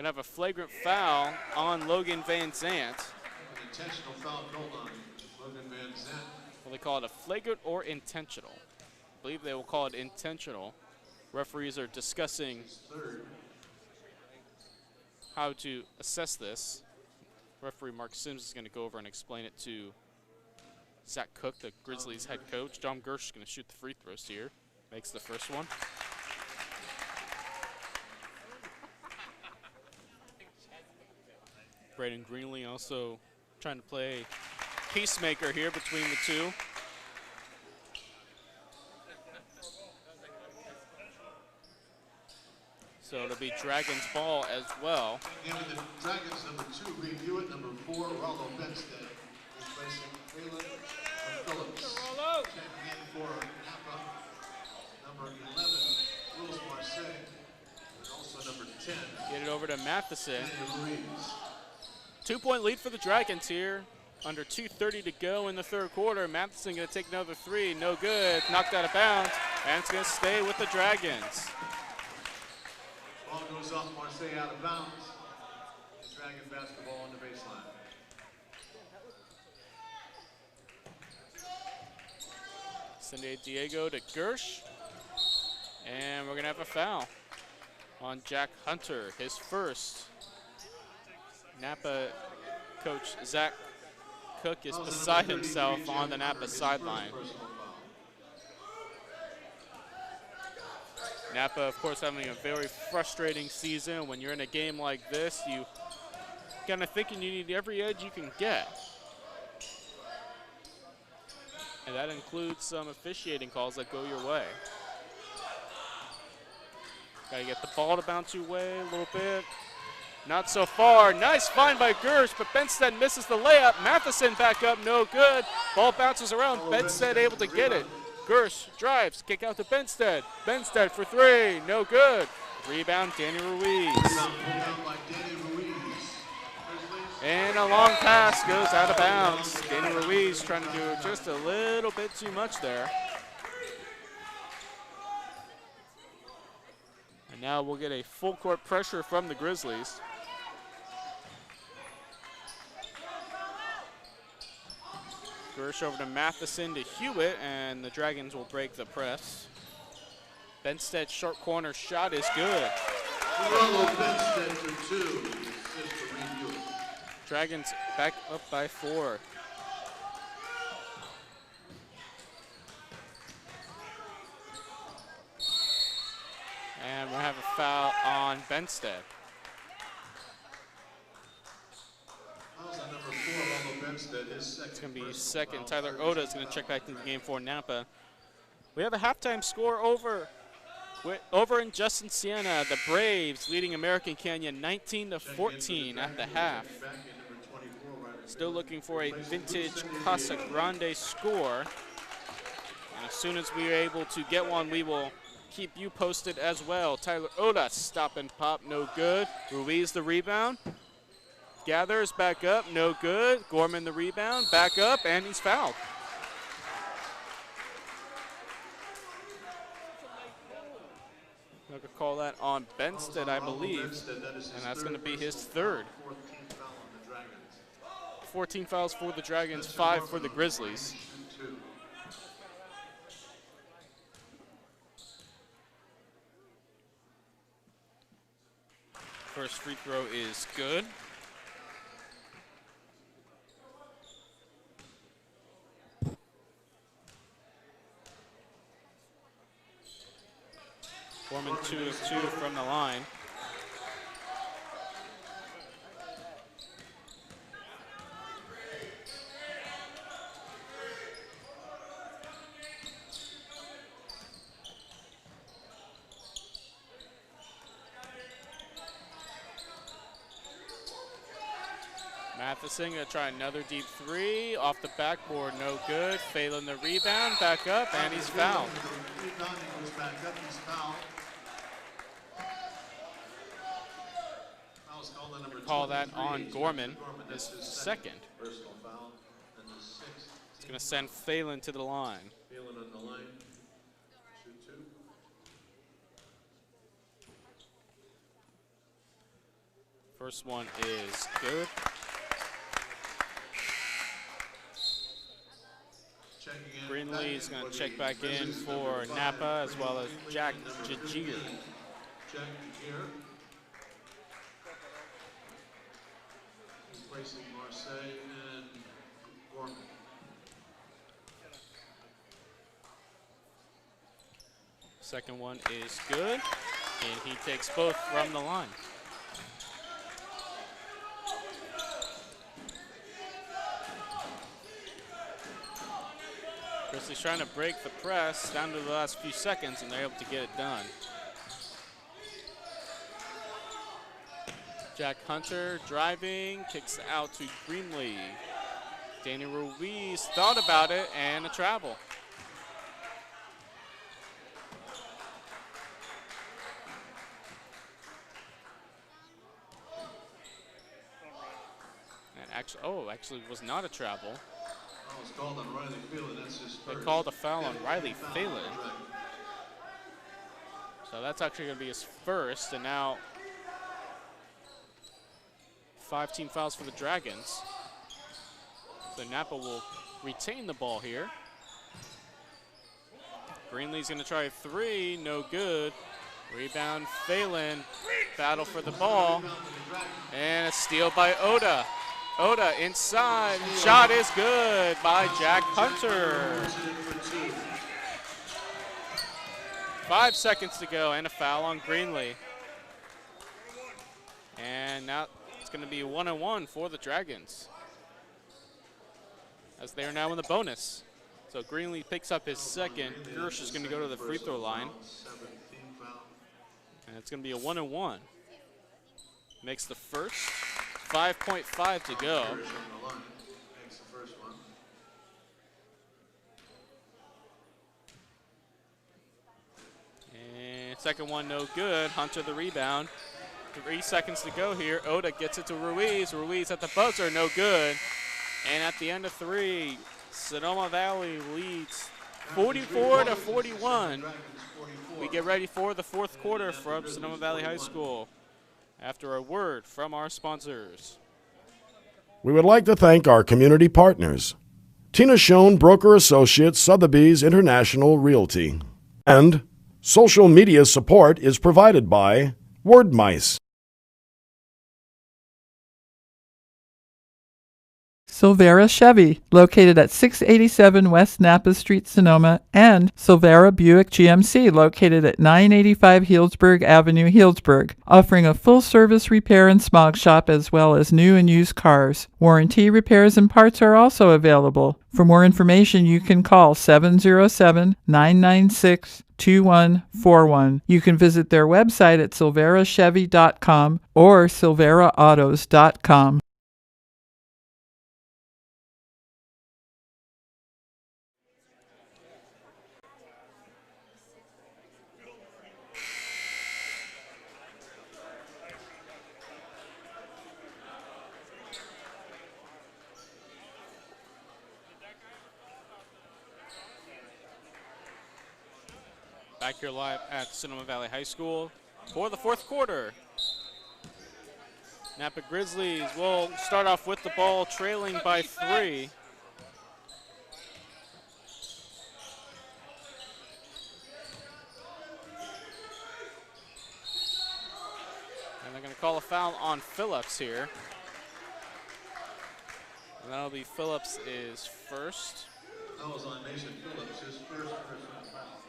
have a flagrant foul on Logan Van Zant. An intentional foul called on Logan Van Zant. Will they call it a flagrant or intentional? I believe they will call it intentional. Referees are discussing Third. how to assess this. Referee Mark Sims is going to go over and explain it to Zach Cook, the Grizzlies head coach. Dom Gersh is going to shoot the free throws here. Makes the first one. Braden Greenlee also trying to play peacemaker here between the two. So it'll be Dragons ball as well. And with the Dragons, number 2, Reed Hewitt, number 4, Rollo Benstead, replacing Caleb Phillips. Checking in for Napa, number 11, Willis Marseille, and also number 10, Get it over to Matheson. Daniel Ruiz. 2-point lead for the Dragons here. Under 2:30 to go in the third quarter. Matheson going to take another three. No good. Knocked out of bounds. And it's going to stay with the Dragons. Ball goes off Marseille out of bounds. Dragon basketball on the baseline. San Diego to Gersh. And we're going to have a foul on Jack Hunter, his first. Napa coach Zach Cook is beside himself on the Napa sideline. Napa, of course, having a very frustrating season. When you're in a game like this, you kind of thinking you need every edge you can get. And that includes some officiating calls that go your way. Got to get the ball to bounce your way a little bit. Not so far. Nice find by Gersh, but Benstead misses the layup. Matheson back up, no good. Ball bounces around. Benstead able to get it. Gersh drives, kick out to Benstead. Benstead for three, no good. Rebound, Daniel Ruiz. And a long pass goes out of bounds. Daniel Ruiz trying to do just a little bit too much there. And now we'll get a full court pressure from the Grizzlies. Gersh over to Matheson to Hewitt, and the Dragons will break the press. Benstead's short corner shot is good. Benstead for two. Assist for Reed Hewitt. Dragons back up by 4. And we'll have a foul on Benstead. It's going to be second. Tyler Oda is going to check back into the game for Napa. We have a halftime score over in Justin Siena. The Braves leading American Canyon 19-14 at the half. Still looking for a vintage Casa Grande score. And as soon as we are able to get one, we will keep you posted as well. Tyler Oda, stop and pop, no good. Ruiz the rebound. Gathers back up, no good. Gorman the rebound, back up, and he's fouled. They'll call that on Benstead, I believe, and that's going to be his third. 14 fouls for the Dragons, 5 for the Grizzlies. First free throw is good. 2 from the line. Matheson gonna try another deep 3 off the backboard, no good. Phelan the rebound, back up, and he's fouled. Rebound, he goes back up, he's fouled. Foul's called on number Call that 23, on Gorman, That's his his second. personal foul, and the 6th. It's gonna send Phelan to the line. Phelan on the line. Shoot 2. First one is good. Greenlee is going to check back in for Napa as well as Jack Jagier. Jack Jagier. Replacing Marseille and Gorman. Second one is good, and he takes both from the line. Grizzlies trying to break the press down to the last few seconds, and they're able to get it done. Jack Hunter driving, kicks out to Greenlee. Danny Ruiz thought about it, and a travel. And actually was not a travel. It's called on Riley Phelan. That's his first. They called a foul on Riley Phelan. So that's actually going to be his first, and now 5 team fouls for the Dragons. So Napa will retain the ball here. Greenlee's going to try a 3, no good. Rebound Phelan, battle for the ball, and a steal by Oda. Oda inside, shot is good by Jack Hunter. 5 seconds to go and a foul on Greenlee. And now it's going to be 1-1 for the Dragons, as they are now in the bonus. So Greenlee picks up his second. Gersh is going to go to the free throw line. And it's going to be a 1-1. Makes the first. 5.5 to go. And second one no good. Hunter the rebound. 3 seconds to go here. Oda gets it to Ruiz. Ruiz at the buzzer, no good. And at the end of 3, Sonoma Valley leads 44-41. We get ready for the 4th quarter from Sonoma Valley High School after a word from our sponsors. We would like to thank our community partners: Tina Schoen, Broker Associates, Sotheby's International Realty. And social media support is provided by Wordmice. Silvera Chevy, located at 687 West Napa Street, Sonoma, and Silvera Buick GMC, located at 985 Healdsburg Avenue, Healdsburg, offering a full-service repair and smog shop as well as new and used cars. Warranty repairs and parts are also available. For more information, you can call 707-996-2141. You can visit their website at silverachevy.com or silveraautos.com. Back here live at Sonoma Valley High School for the 4th quarter. Napa Grizzlies will start off with the ball, trailing by 3. And they're going to call a foul on Phillips here. And that'll be Phillips is first. That was on Mason Phillips, his first personal foul.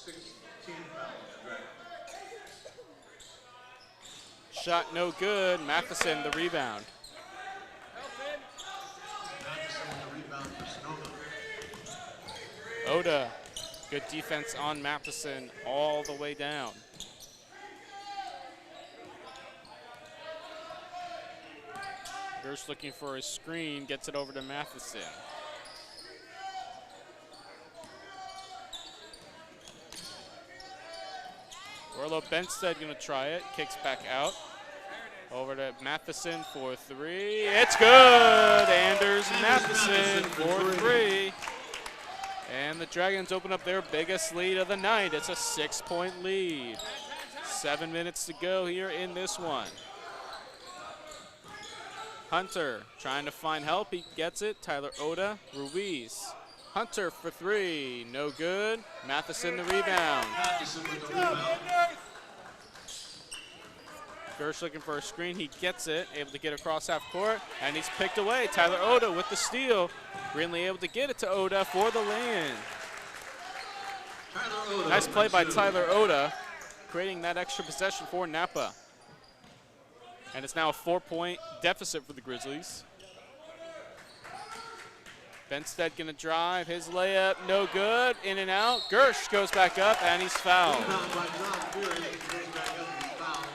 16 fouls, right? shot no good. Matheson the rebound. Matheson with the rebound for Sonoma. Oda, good defense on Matheson all the way down. Gersh looking for a screen, gets it over to Matheson. Orlo Benstead gonna try it, kicks back out. Over to Matheson for three. It's good! Anders Matheson for three. And the Dragons open up their biggest lead of the night. It's a 6-point lead. 7 minutes to go here in this one. Hunter trying to find help. He gets it. Tyler Oda, Ruiz. Hunter for three. No good. Matheson the rebound. Matheson with the rebound. Gersh looking for a screen. He gets it. Able to get across half court. And he's picked away. Tyler Oda with the steal. Greenlee able to get it to Oda for the lay-in. Nice play by Tyler Oda, creating that extra possession for Napa. And it's now a 4-point deficit for the Grizzlies. Benstead gonna drive, his layup, no good, in and out. Gersh goes back up and he's fouled. Rebound by John Fury. Goes back up and he's fouled.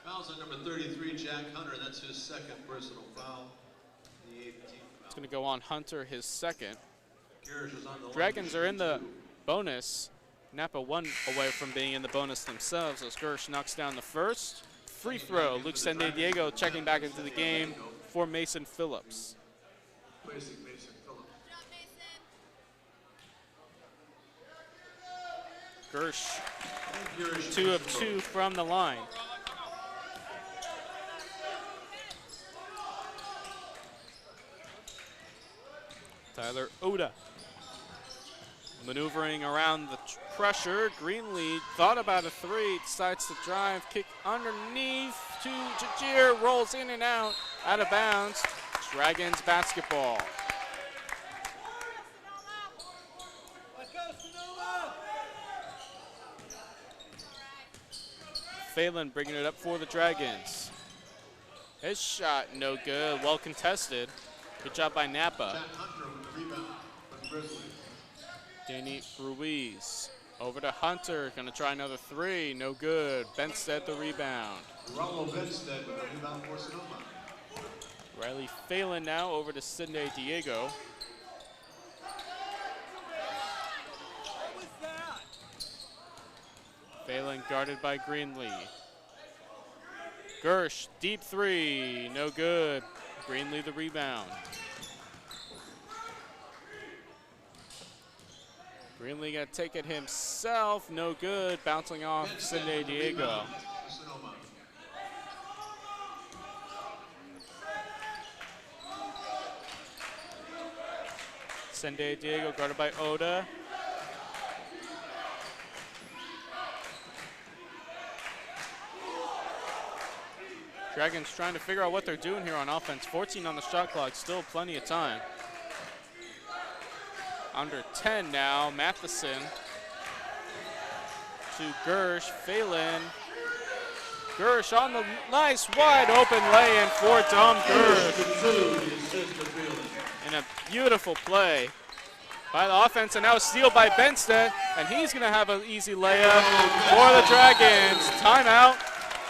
Fouls on number 33, Jack Hunter. That's his second personal foul. The 18th foul. It's gonna go on Hunter, his second. Garish is on the line. Dragons are in the bonus. Napa one away from being in the bonus themselves as Gersh knocks down the first. Free throw, Luke Diego checking back into the game for Mason Phillips. Placing Mason Phillips. Gersh, Garish 2 of 2 from the line. Tyler Oda maneuvering around the pressure. Greenlee thought about a three, decides to drive, kick underneath to Jajir, rolls in and out of bounds. Dragons basketball. Phelan bringing it up for the Dragons. His shot no good, well contested. Good job by Napa. Jack Hunter with the rebound for the Grizzlies. Danny Ruiz over to Hunter, gonna try another three, no good. Benstead the rebound. Rollo Benstead with the rebound for Sonoma. Riley Phelan now over to Sidney Diego. Phelan guarded by Greenlee. Gersh, deep three, no good. Greenlee the rebound. Greenlee gonna take it himself, no good. Bouncing off Sidney Diego. Sonoma. Sidney Diego guarded by Oda. Dragons trying to figure out what they're doing here on offense. 14 on the shot clock, still plenty of time. Under 10 now, Matheson to Gersh, Phelan. Gersh on the nice wide open lay-in for Tom Gersh. And a beautiful play by the offense, and now a steal by Benstead, and he's gonna have an easy layup for the Dragons. Timeout,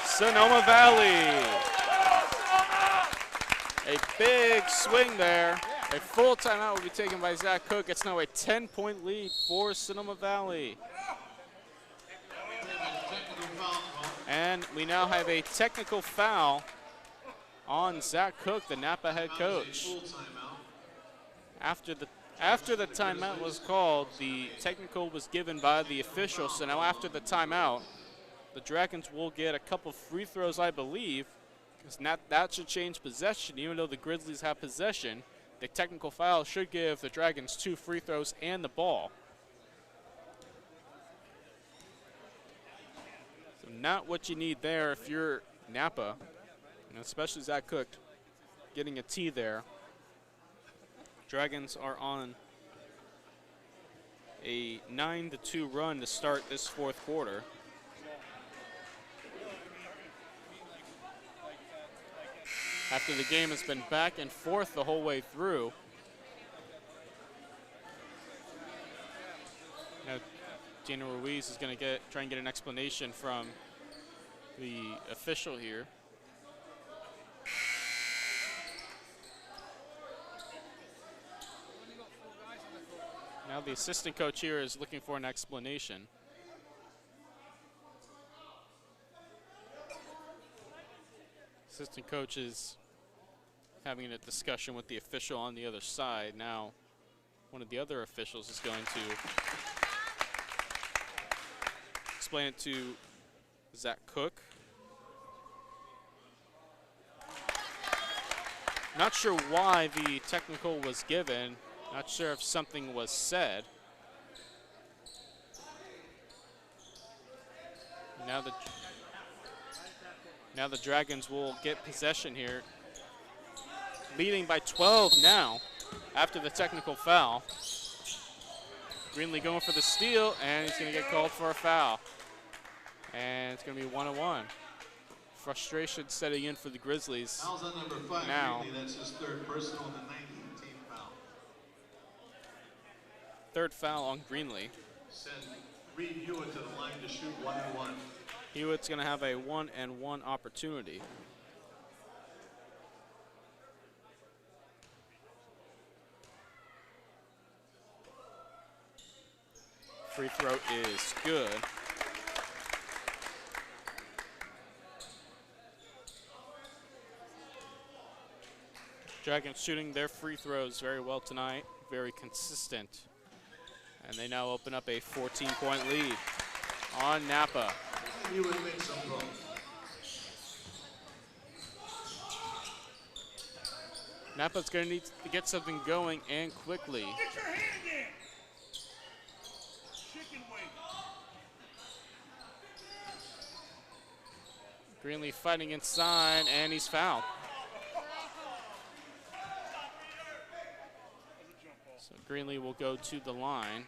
Sonoma Valley. A big swing there. A full timeout will be taken by Zach Cook. It's now a 10-point lead for Sonoma Valley. And we now have a technical foul on Zach Cook, the Napa head coach. After the timeout was called, the technical was given by the official. So now after the timeout, the Dragons will get a couple free throws, I believe, because that should change possession. Even though the Grizzlies have possession, the technical foul should give the Dragons 2 free throws and the ball. So not what you need there if you're Napa, and especially Zach Cook getting a T there. Dragons are on a 9-2 run to start this fourth quarter. after the game has been back and forth the whole way through. Now, Dina Ruiz is going to try and get an explanation from the official here. Now the assistant coach here is looking for an explanation. Assistant coach is having a discussion with the official on the other side. Now, one of the other officials is going to explain it to Zach Cook. Not sure why the technical was given. Not sure if something was said. Now the Dragons will get possession here. Leading by 12 now after the technical foul. Greenlee going for the steal, and he's going to get called for a foul. And it's going to be 1-1. Frustration setting in for the Grizzlies. Foul's on number 5, now. Greenlee. That's his third personal and the 19th team foul. Third foul on Greenlee. Send Reed Hewitt to the line to shoot 1-1. Hewitt's going to have a 1-and-1 opportunity. Free throw is good. Dragons shooting their free throws very well tonight, very consistent. And they now open up a 14-point lead on Napa. Hewitt makes some goal. Napa's going to need to get something going and quickly. Get your hand in. Chicken wing. Greenlee fighting inside, and he's fouled. So Greenlee will go to the line.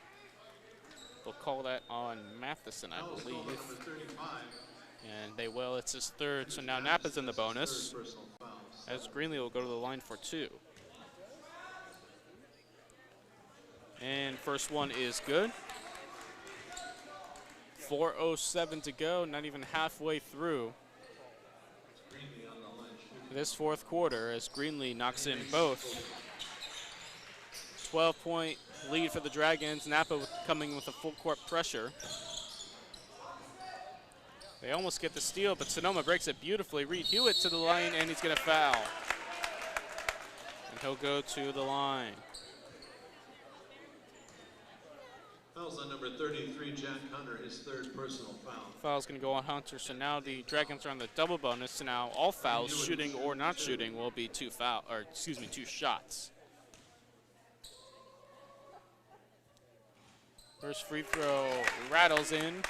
They'll call that on Matheson, I believe. And they will. It's his third. So now Napa's in the bonus, as Greenlee will go to the line for 2. And first one is good. 4:07 to go, not even halfway through this fourth quarter, as Greenlee knocks in both. 12-point lead for the Dragons. Napa coming with a full court pressure. They almost get the steal, but Sonoma breaks it beautifully. Reed Hewitt to the line, and he's going to foul. And he'll go to the line. Foul's on number 33, Jack Hunter, his third personal foul. Foul's going to go on Hunter, so now the Dragons are on the double bonus. So now all fouls, shooting or not shooting, will be 2 shots. First free throw rattles in.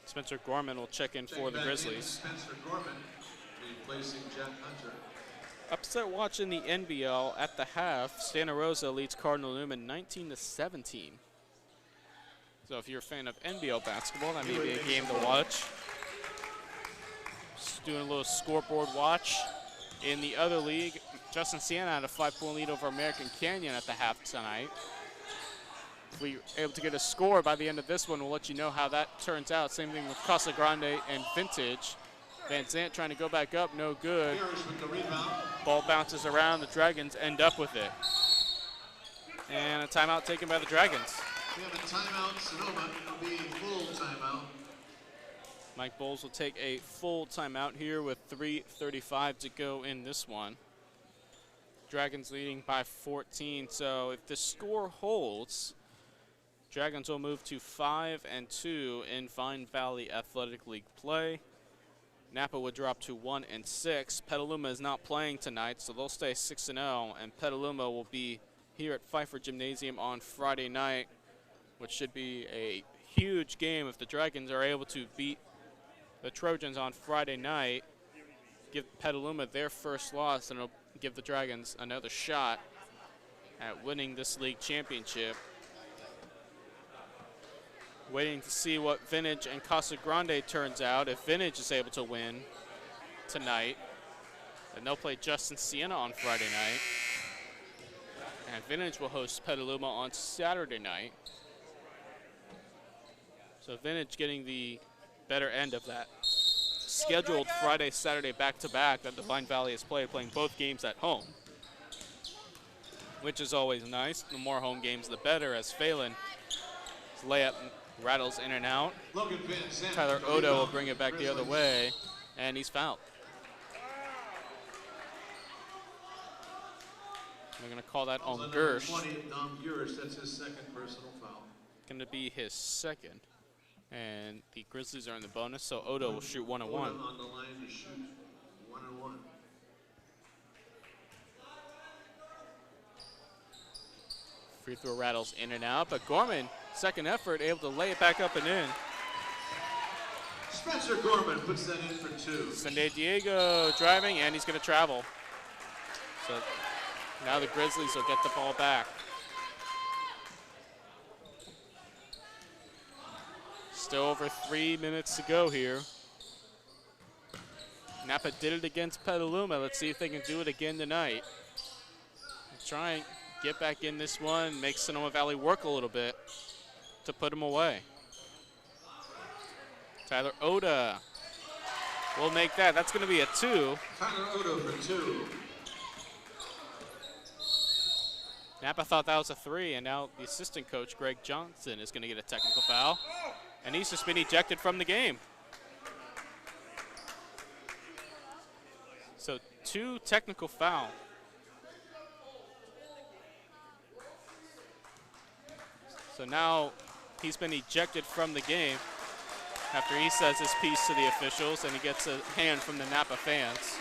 Spencer Gorman will check in for the Grizzlies. Spencer Gorman replacing Jack Hunter. Upset watch in the NBL at the half. Santa Rosa leads Cardinal Newman 19-17. So if you're a fan of NBL basketball, that may be a game to watch. Just doing a little scoreboard watch. In the other league, Justin Siena had a 5-point lead over American Canyon at the half tonight. If we're able to get a score by the end of this one, we'll let you know how that turns out. Same thing with Casa Grande and Vintage. Van Zant trying to go back up, no good. Ball bounces around, the Dragons end up with it. And a timeout taken by the Dragons. We have a timeout, Sonoma. It'll be a full timeout. Mike Bowles will take a full timeout here with 3:35 to go in this one. Dragons leading by 14, so if the score holds, Dragons will move to 5-2 in Vine Valley Athletic League play. Napa would drop to 1-6. Petaluma is not playing tonight, so they'll stay 6-0, and Petaluma will be here at Pfeiffer Gymnasium on Friday night, which should be a huge game if the Dragons are able to beat the Trojans on Friday night, give Petaluma their first loss, and it'll give the Dragons another shot at winning this league championship. Waiting to see what Vintage and Casa Grande turns out. If Vintage is able to win tonight, then they'll play Justin Siena on Friday night. And Vintage will host Petaluma on Saturday night. So Vintage getting the better end of that scheduled Friday, Saturday back-to-back that Divine Valley has played, playing both games at home, which is always nice. The more home games, the better, as Phelan layup rattles in and out. Tyler Odo will bring it back the other way, and he's fouled. They're going to call that on Gersh. Dom Gersh, that's his second personal foul. Going to be his second. And the Grizzlies are in the bonus, so Odo will shoot 1-1. On the line to shoot 1-1. Free throw rattles in and out, but Gorman, second effort, able to lay it back up and in. Spencer Gorman puts that in for 2. San Diego driving, and he's going to travel. So now the Grizzlies will get the ball back. Still over 3 minutes to go here. Napa did it against Petaluma. Let's see if they can do it again tonight. Try and get back in this one, make Sonoma Valley work a little bit to put them away. Tyler Oda will make that. That's going to be a 2. Tyler Odo for 2. Napa thought that was a 3, and now the assistant coach, Greg Johnson, is going to get a technical foul. And he's just been ejected from the game. So 2 technical foul. So now he's been ejected from the game after he says his piece to the officials, and he gets a hand from the Napa fans.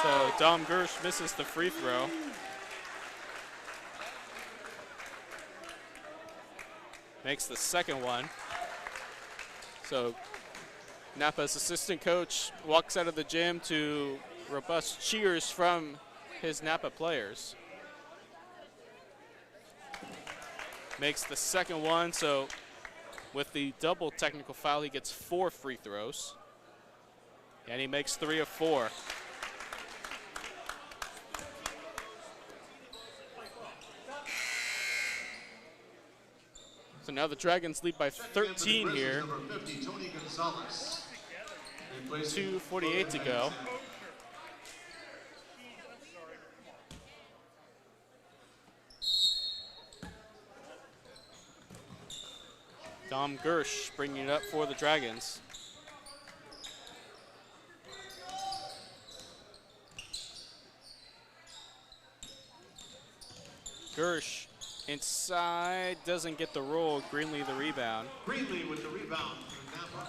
So Dom Gersh misses the free throw. Makes the second one. So Napa's assistant coach walks out of the gym to robust cheers from his Napa players. Makes the second one, so with the double technical foul, he gets 4 free throws. And he makes 3 of 4. So now the Dragons lead by 13 here. 2:48 to go. Dom Gersh bringing it up for the Dragons. Gersh inside, doesn't get the roll. Greenlee the rebound. Greenlee with the rebound for Napa.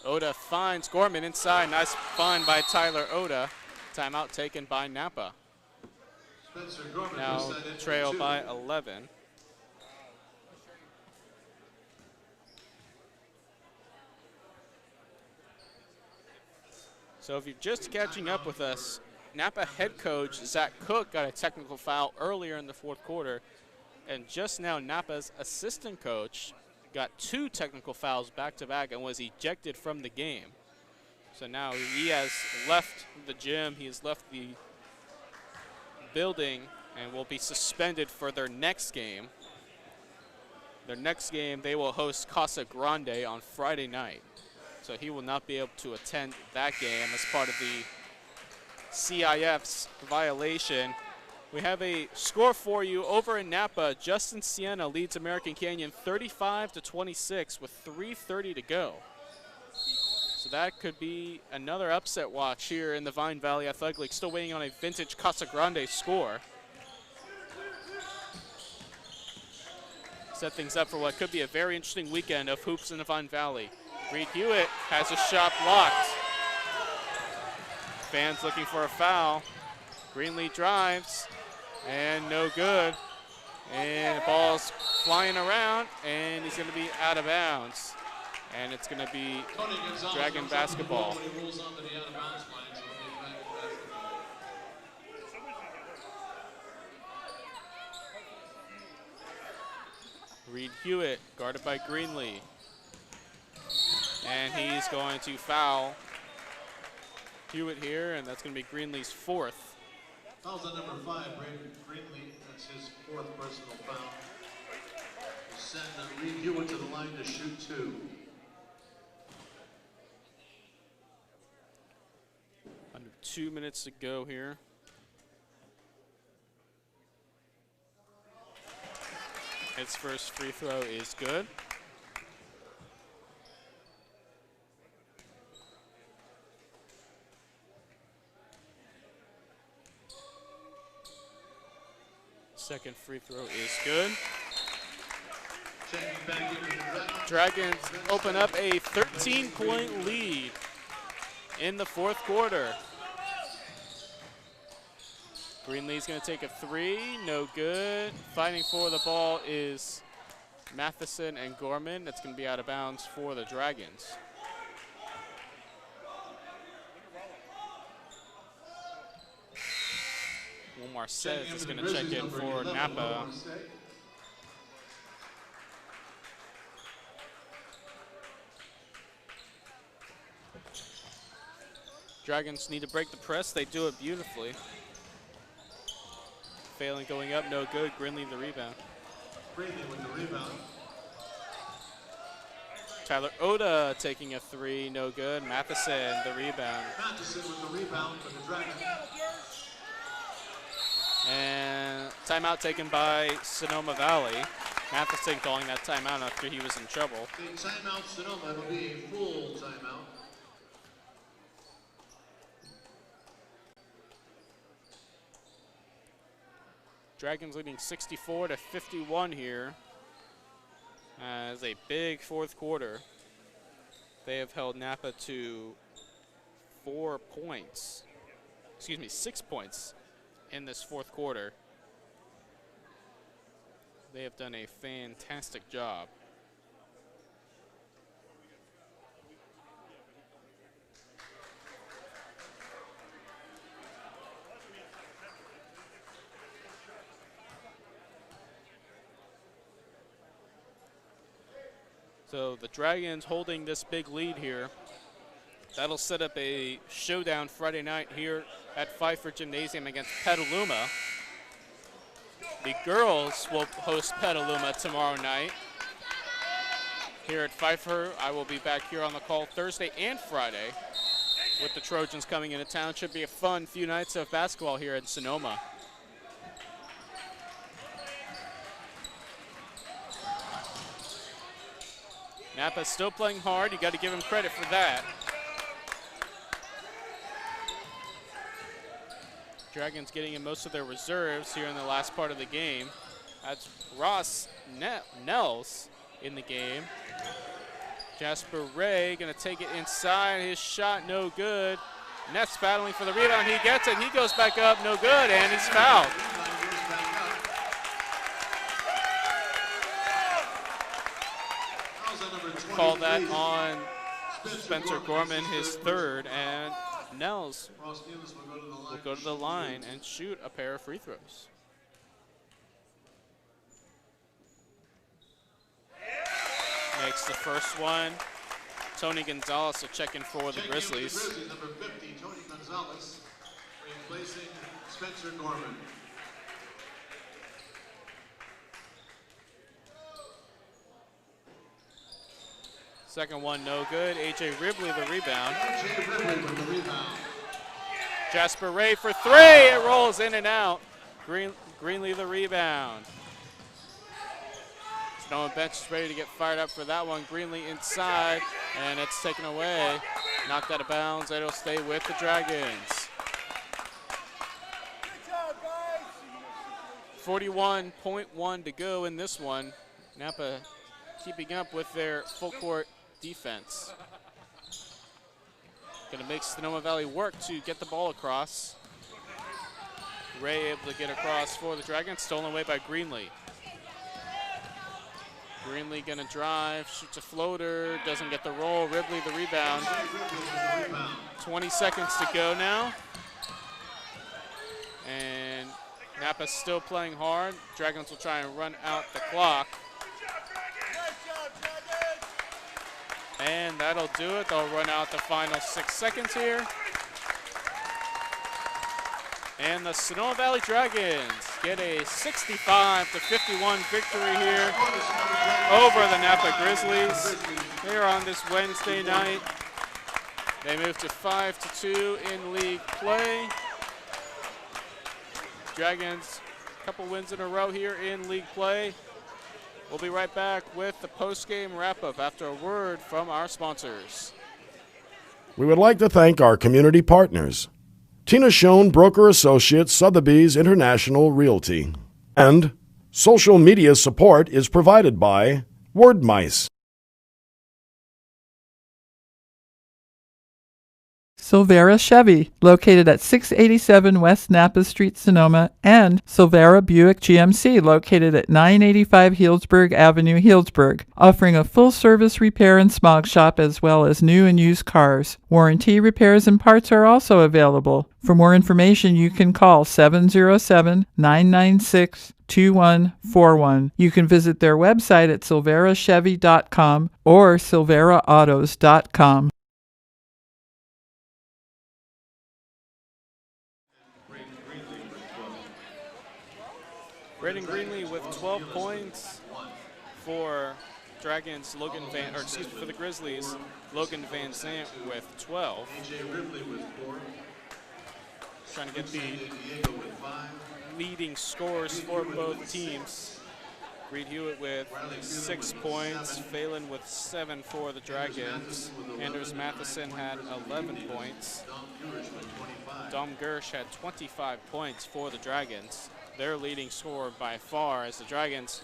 Oda finds Gorman inside. Nice find by Tyler Oda. Timeout taken by Napa. Spencer Gorman Now puts that in for trail 2. by 11. So if you're just catching up with us, Napa head coach Zach Cook got a technical foul earlier in the fourth quarter, and just now Napa's assistant coach got 2 technical fouls back-to-back and was ejected from the game. So now he has left the gym, he has left the building, and will be suspended for their next game. Their next game, they will host Casa Grande on Friday night. So he will not be able to attend that game as part of the CIF's violation. We have a score for you over in Napa. Justin Siena leads American Canyon 35-26 with 3:30 to go. So that could be another upset watch here in the Vine Valley Athletic League. Still waiting on a vintage Casa Grande score. Set things up for what could be a very interesting weekend of hoops in the Vine Valley. Reed Hewitt has a shot blocked. Fans looking for a foul. Greenlee drives, and no good. And the ball's flying around, and he's going to be out of bounds. And it's going to be Tony Gonzalez Dragon comes up to the ball basketball. when he rolls onto the out-of-bounds line, so it'll be Dragon basketball. Reed Hewitt, guarded by Greenlee. And he's going to foul Hewitt here, and that's going to be Greenlee's 4th. Fouls on number 5, Braden Greenlee. That's his 4th personal foul. We'll send Reed Hewitt to the line to shoot 2. Under 2 minutes to go here. His first free throw is good. Second free throw is good. Checking back into the Dragons open up a 13-point lead in the 4th quarter. Greenlee's going to take a 3, no good. Fighting for the ball is Matheson and Gorman. That's going to be out of bounds for the Dragons. Omar says is going to check in for Napa. Dragons need to break the press. They do it beautifully. Failing going up, no good. Greenlee the rebound. Greenlee with the rebound. Tyler Oda taking a 3, no good. Matheson the rebound. Matheson with the rebound for the Dragons. And timeout taken by Sonoma Valley. Matheson calling that timeout after he was in trouble. The timeout Sonoma, it'll be a full timeout. Dragons leading 64-51 here. As a big 4th quarter. They have held Napa to 4 points. Excuse me, 6 points in this 4th quarter. They have done a fantastic job. So the Dragons holding this big lead here. That'll set up a showdown Friday night here at Pfeiffer Gymnasium against Petaluma. The girls will host Petaluma tomorrow night here at Pfeiffer. I will be back here on the call Thursday and Friday with the Trojans coming into town. Should be a fun few nights of basketball here in Sonoma. Napa's still playing hard. You got to give him credit for that. Dragons getting in most of their reserves here in the last part of the game. That's Ross Nels in the game. Jasper Ray going to take it inside. His shot no good. Nets battling for the rebound. He gets it. He goes back up. No good. And he's fouled. Call that on Spencer Gorman, his 3rd, and Nels will go to the line and shoot a pair of free throws. Makes the first one. Tony Gonzalez will check in for the Grizzlies. Number 50, Tony Gonzalez, replacing Spencer Gorman. Second one, no good. A.J. Ribley the rebound. A.J. Ribley with the rebound. Jasper Ray for 3. It rolls in and out. Greenlee the rebound. Sonoma bench is ready to get fired up for that one. Greenlee inside, and it's taken away. Knocked out of bounds. It'll stay with the Dragons. 41.1 to go in this one. Napa keeping up with their full court defense. Gonna make Sonoma Valley work to get the ball across. Ray able to get across for the Dragons, stolen away by Greenlee. Greenlee gonna drive, shoots a floater, doesn't get the roll. Ridley the rebound. 20 seconds to go now. And Napa's still playing hard. Dragons will try and run out the clock. And that'll do it. They'll run out the final 6 seconds here. And the Sonoma Valley Dragons get a 65-51 victory here over the Napa Grizzlies. Here on this Wednesday night. They move to 5-2 in league play. Dragons, a couple wins in a row here in league play. We'll be right back with the post-game wrap-up after a word from our sponsors. We would like to thank our community partners: Tina Schoen Broker Associates, Sotheby's International Realty. And social media support is provided by Wordmice. Silvera Chevy, located at 687 West Napa Street, Sonoma, and Silvera Buick GMC, located at 985 Healdsburg Avenue, Healdsburg, offering a full-service repair and smog shop as well as new and used cars. Warranty repairs and parts are also available. For more information, you can call 707-996-2141. You can visit their website at silverachevy.com or silveraautos.com. Braden Greenlee with 12 points for Dragons. For the Grizzlies, Logan Van Zant with 12. Trying to get the leading scores for both teams. Reed Hewitt with 6 points, Phelan with 7 for the Dragons. Anders Matheson had 11 points. Dom Gersh had 25 points for the Dragons. Their leading scorer by far, as the Dragons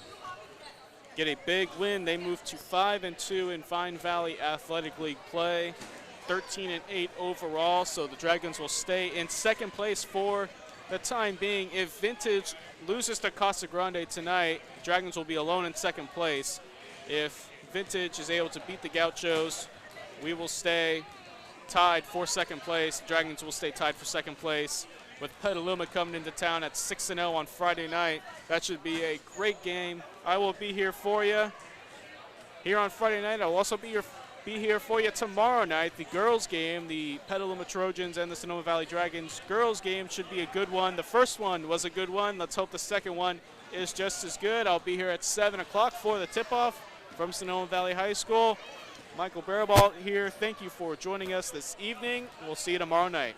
get a big win. They move to 5-2 in Vine Valley Athletic League play, 13-8 overall. So the Dragons will stay in second place for the time being. If Vintage loses to Casa Grande tonight, the Dragons will be alone in second place. If Vintage is able to beat the Gauchos, we will stay tied for second place. The Dragons will stay tied for second place. With Petaluma coming into town at 6-0 on Friday night. That should be a great game. I will be here for you here on Friday night. I'll also be here for you tomorrow night. The girls game, the Petaluma Trojans and the Sonoma Valley Dragons girls game should be a good one. The first one was a good one. Let's hope the second one is just as good. I'll be here at 7 o'clock for the tip-off from Sonoma Valley High School. Michael Baribault here. Thank you for joining us this evening. We'll see you tomorrow night.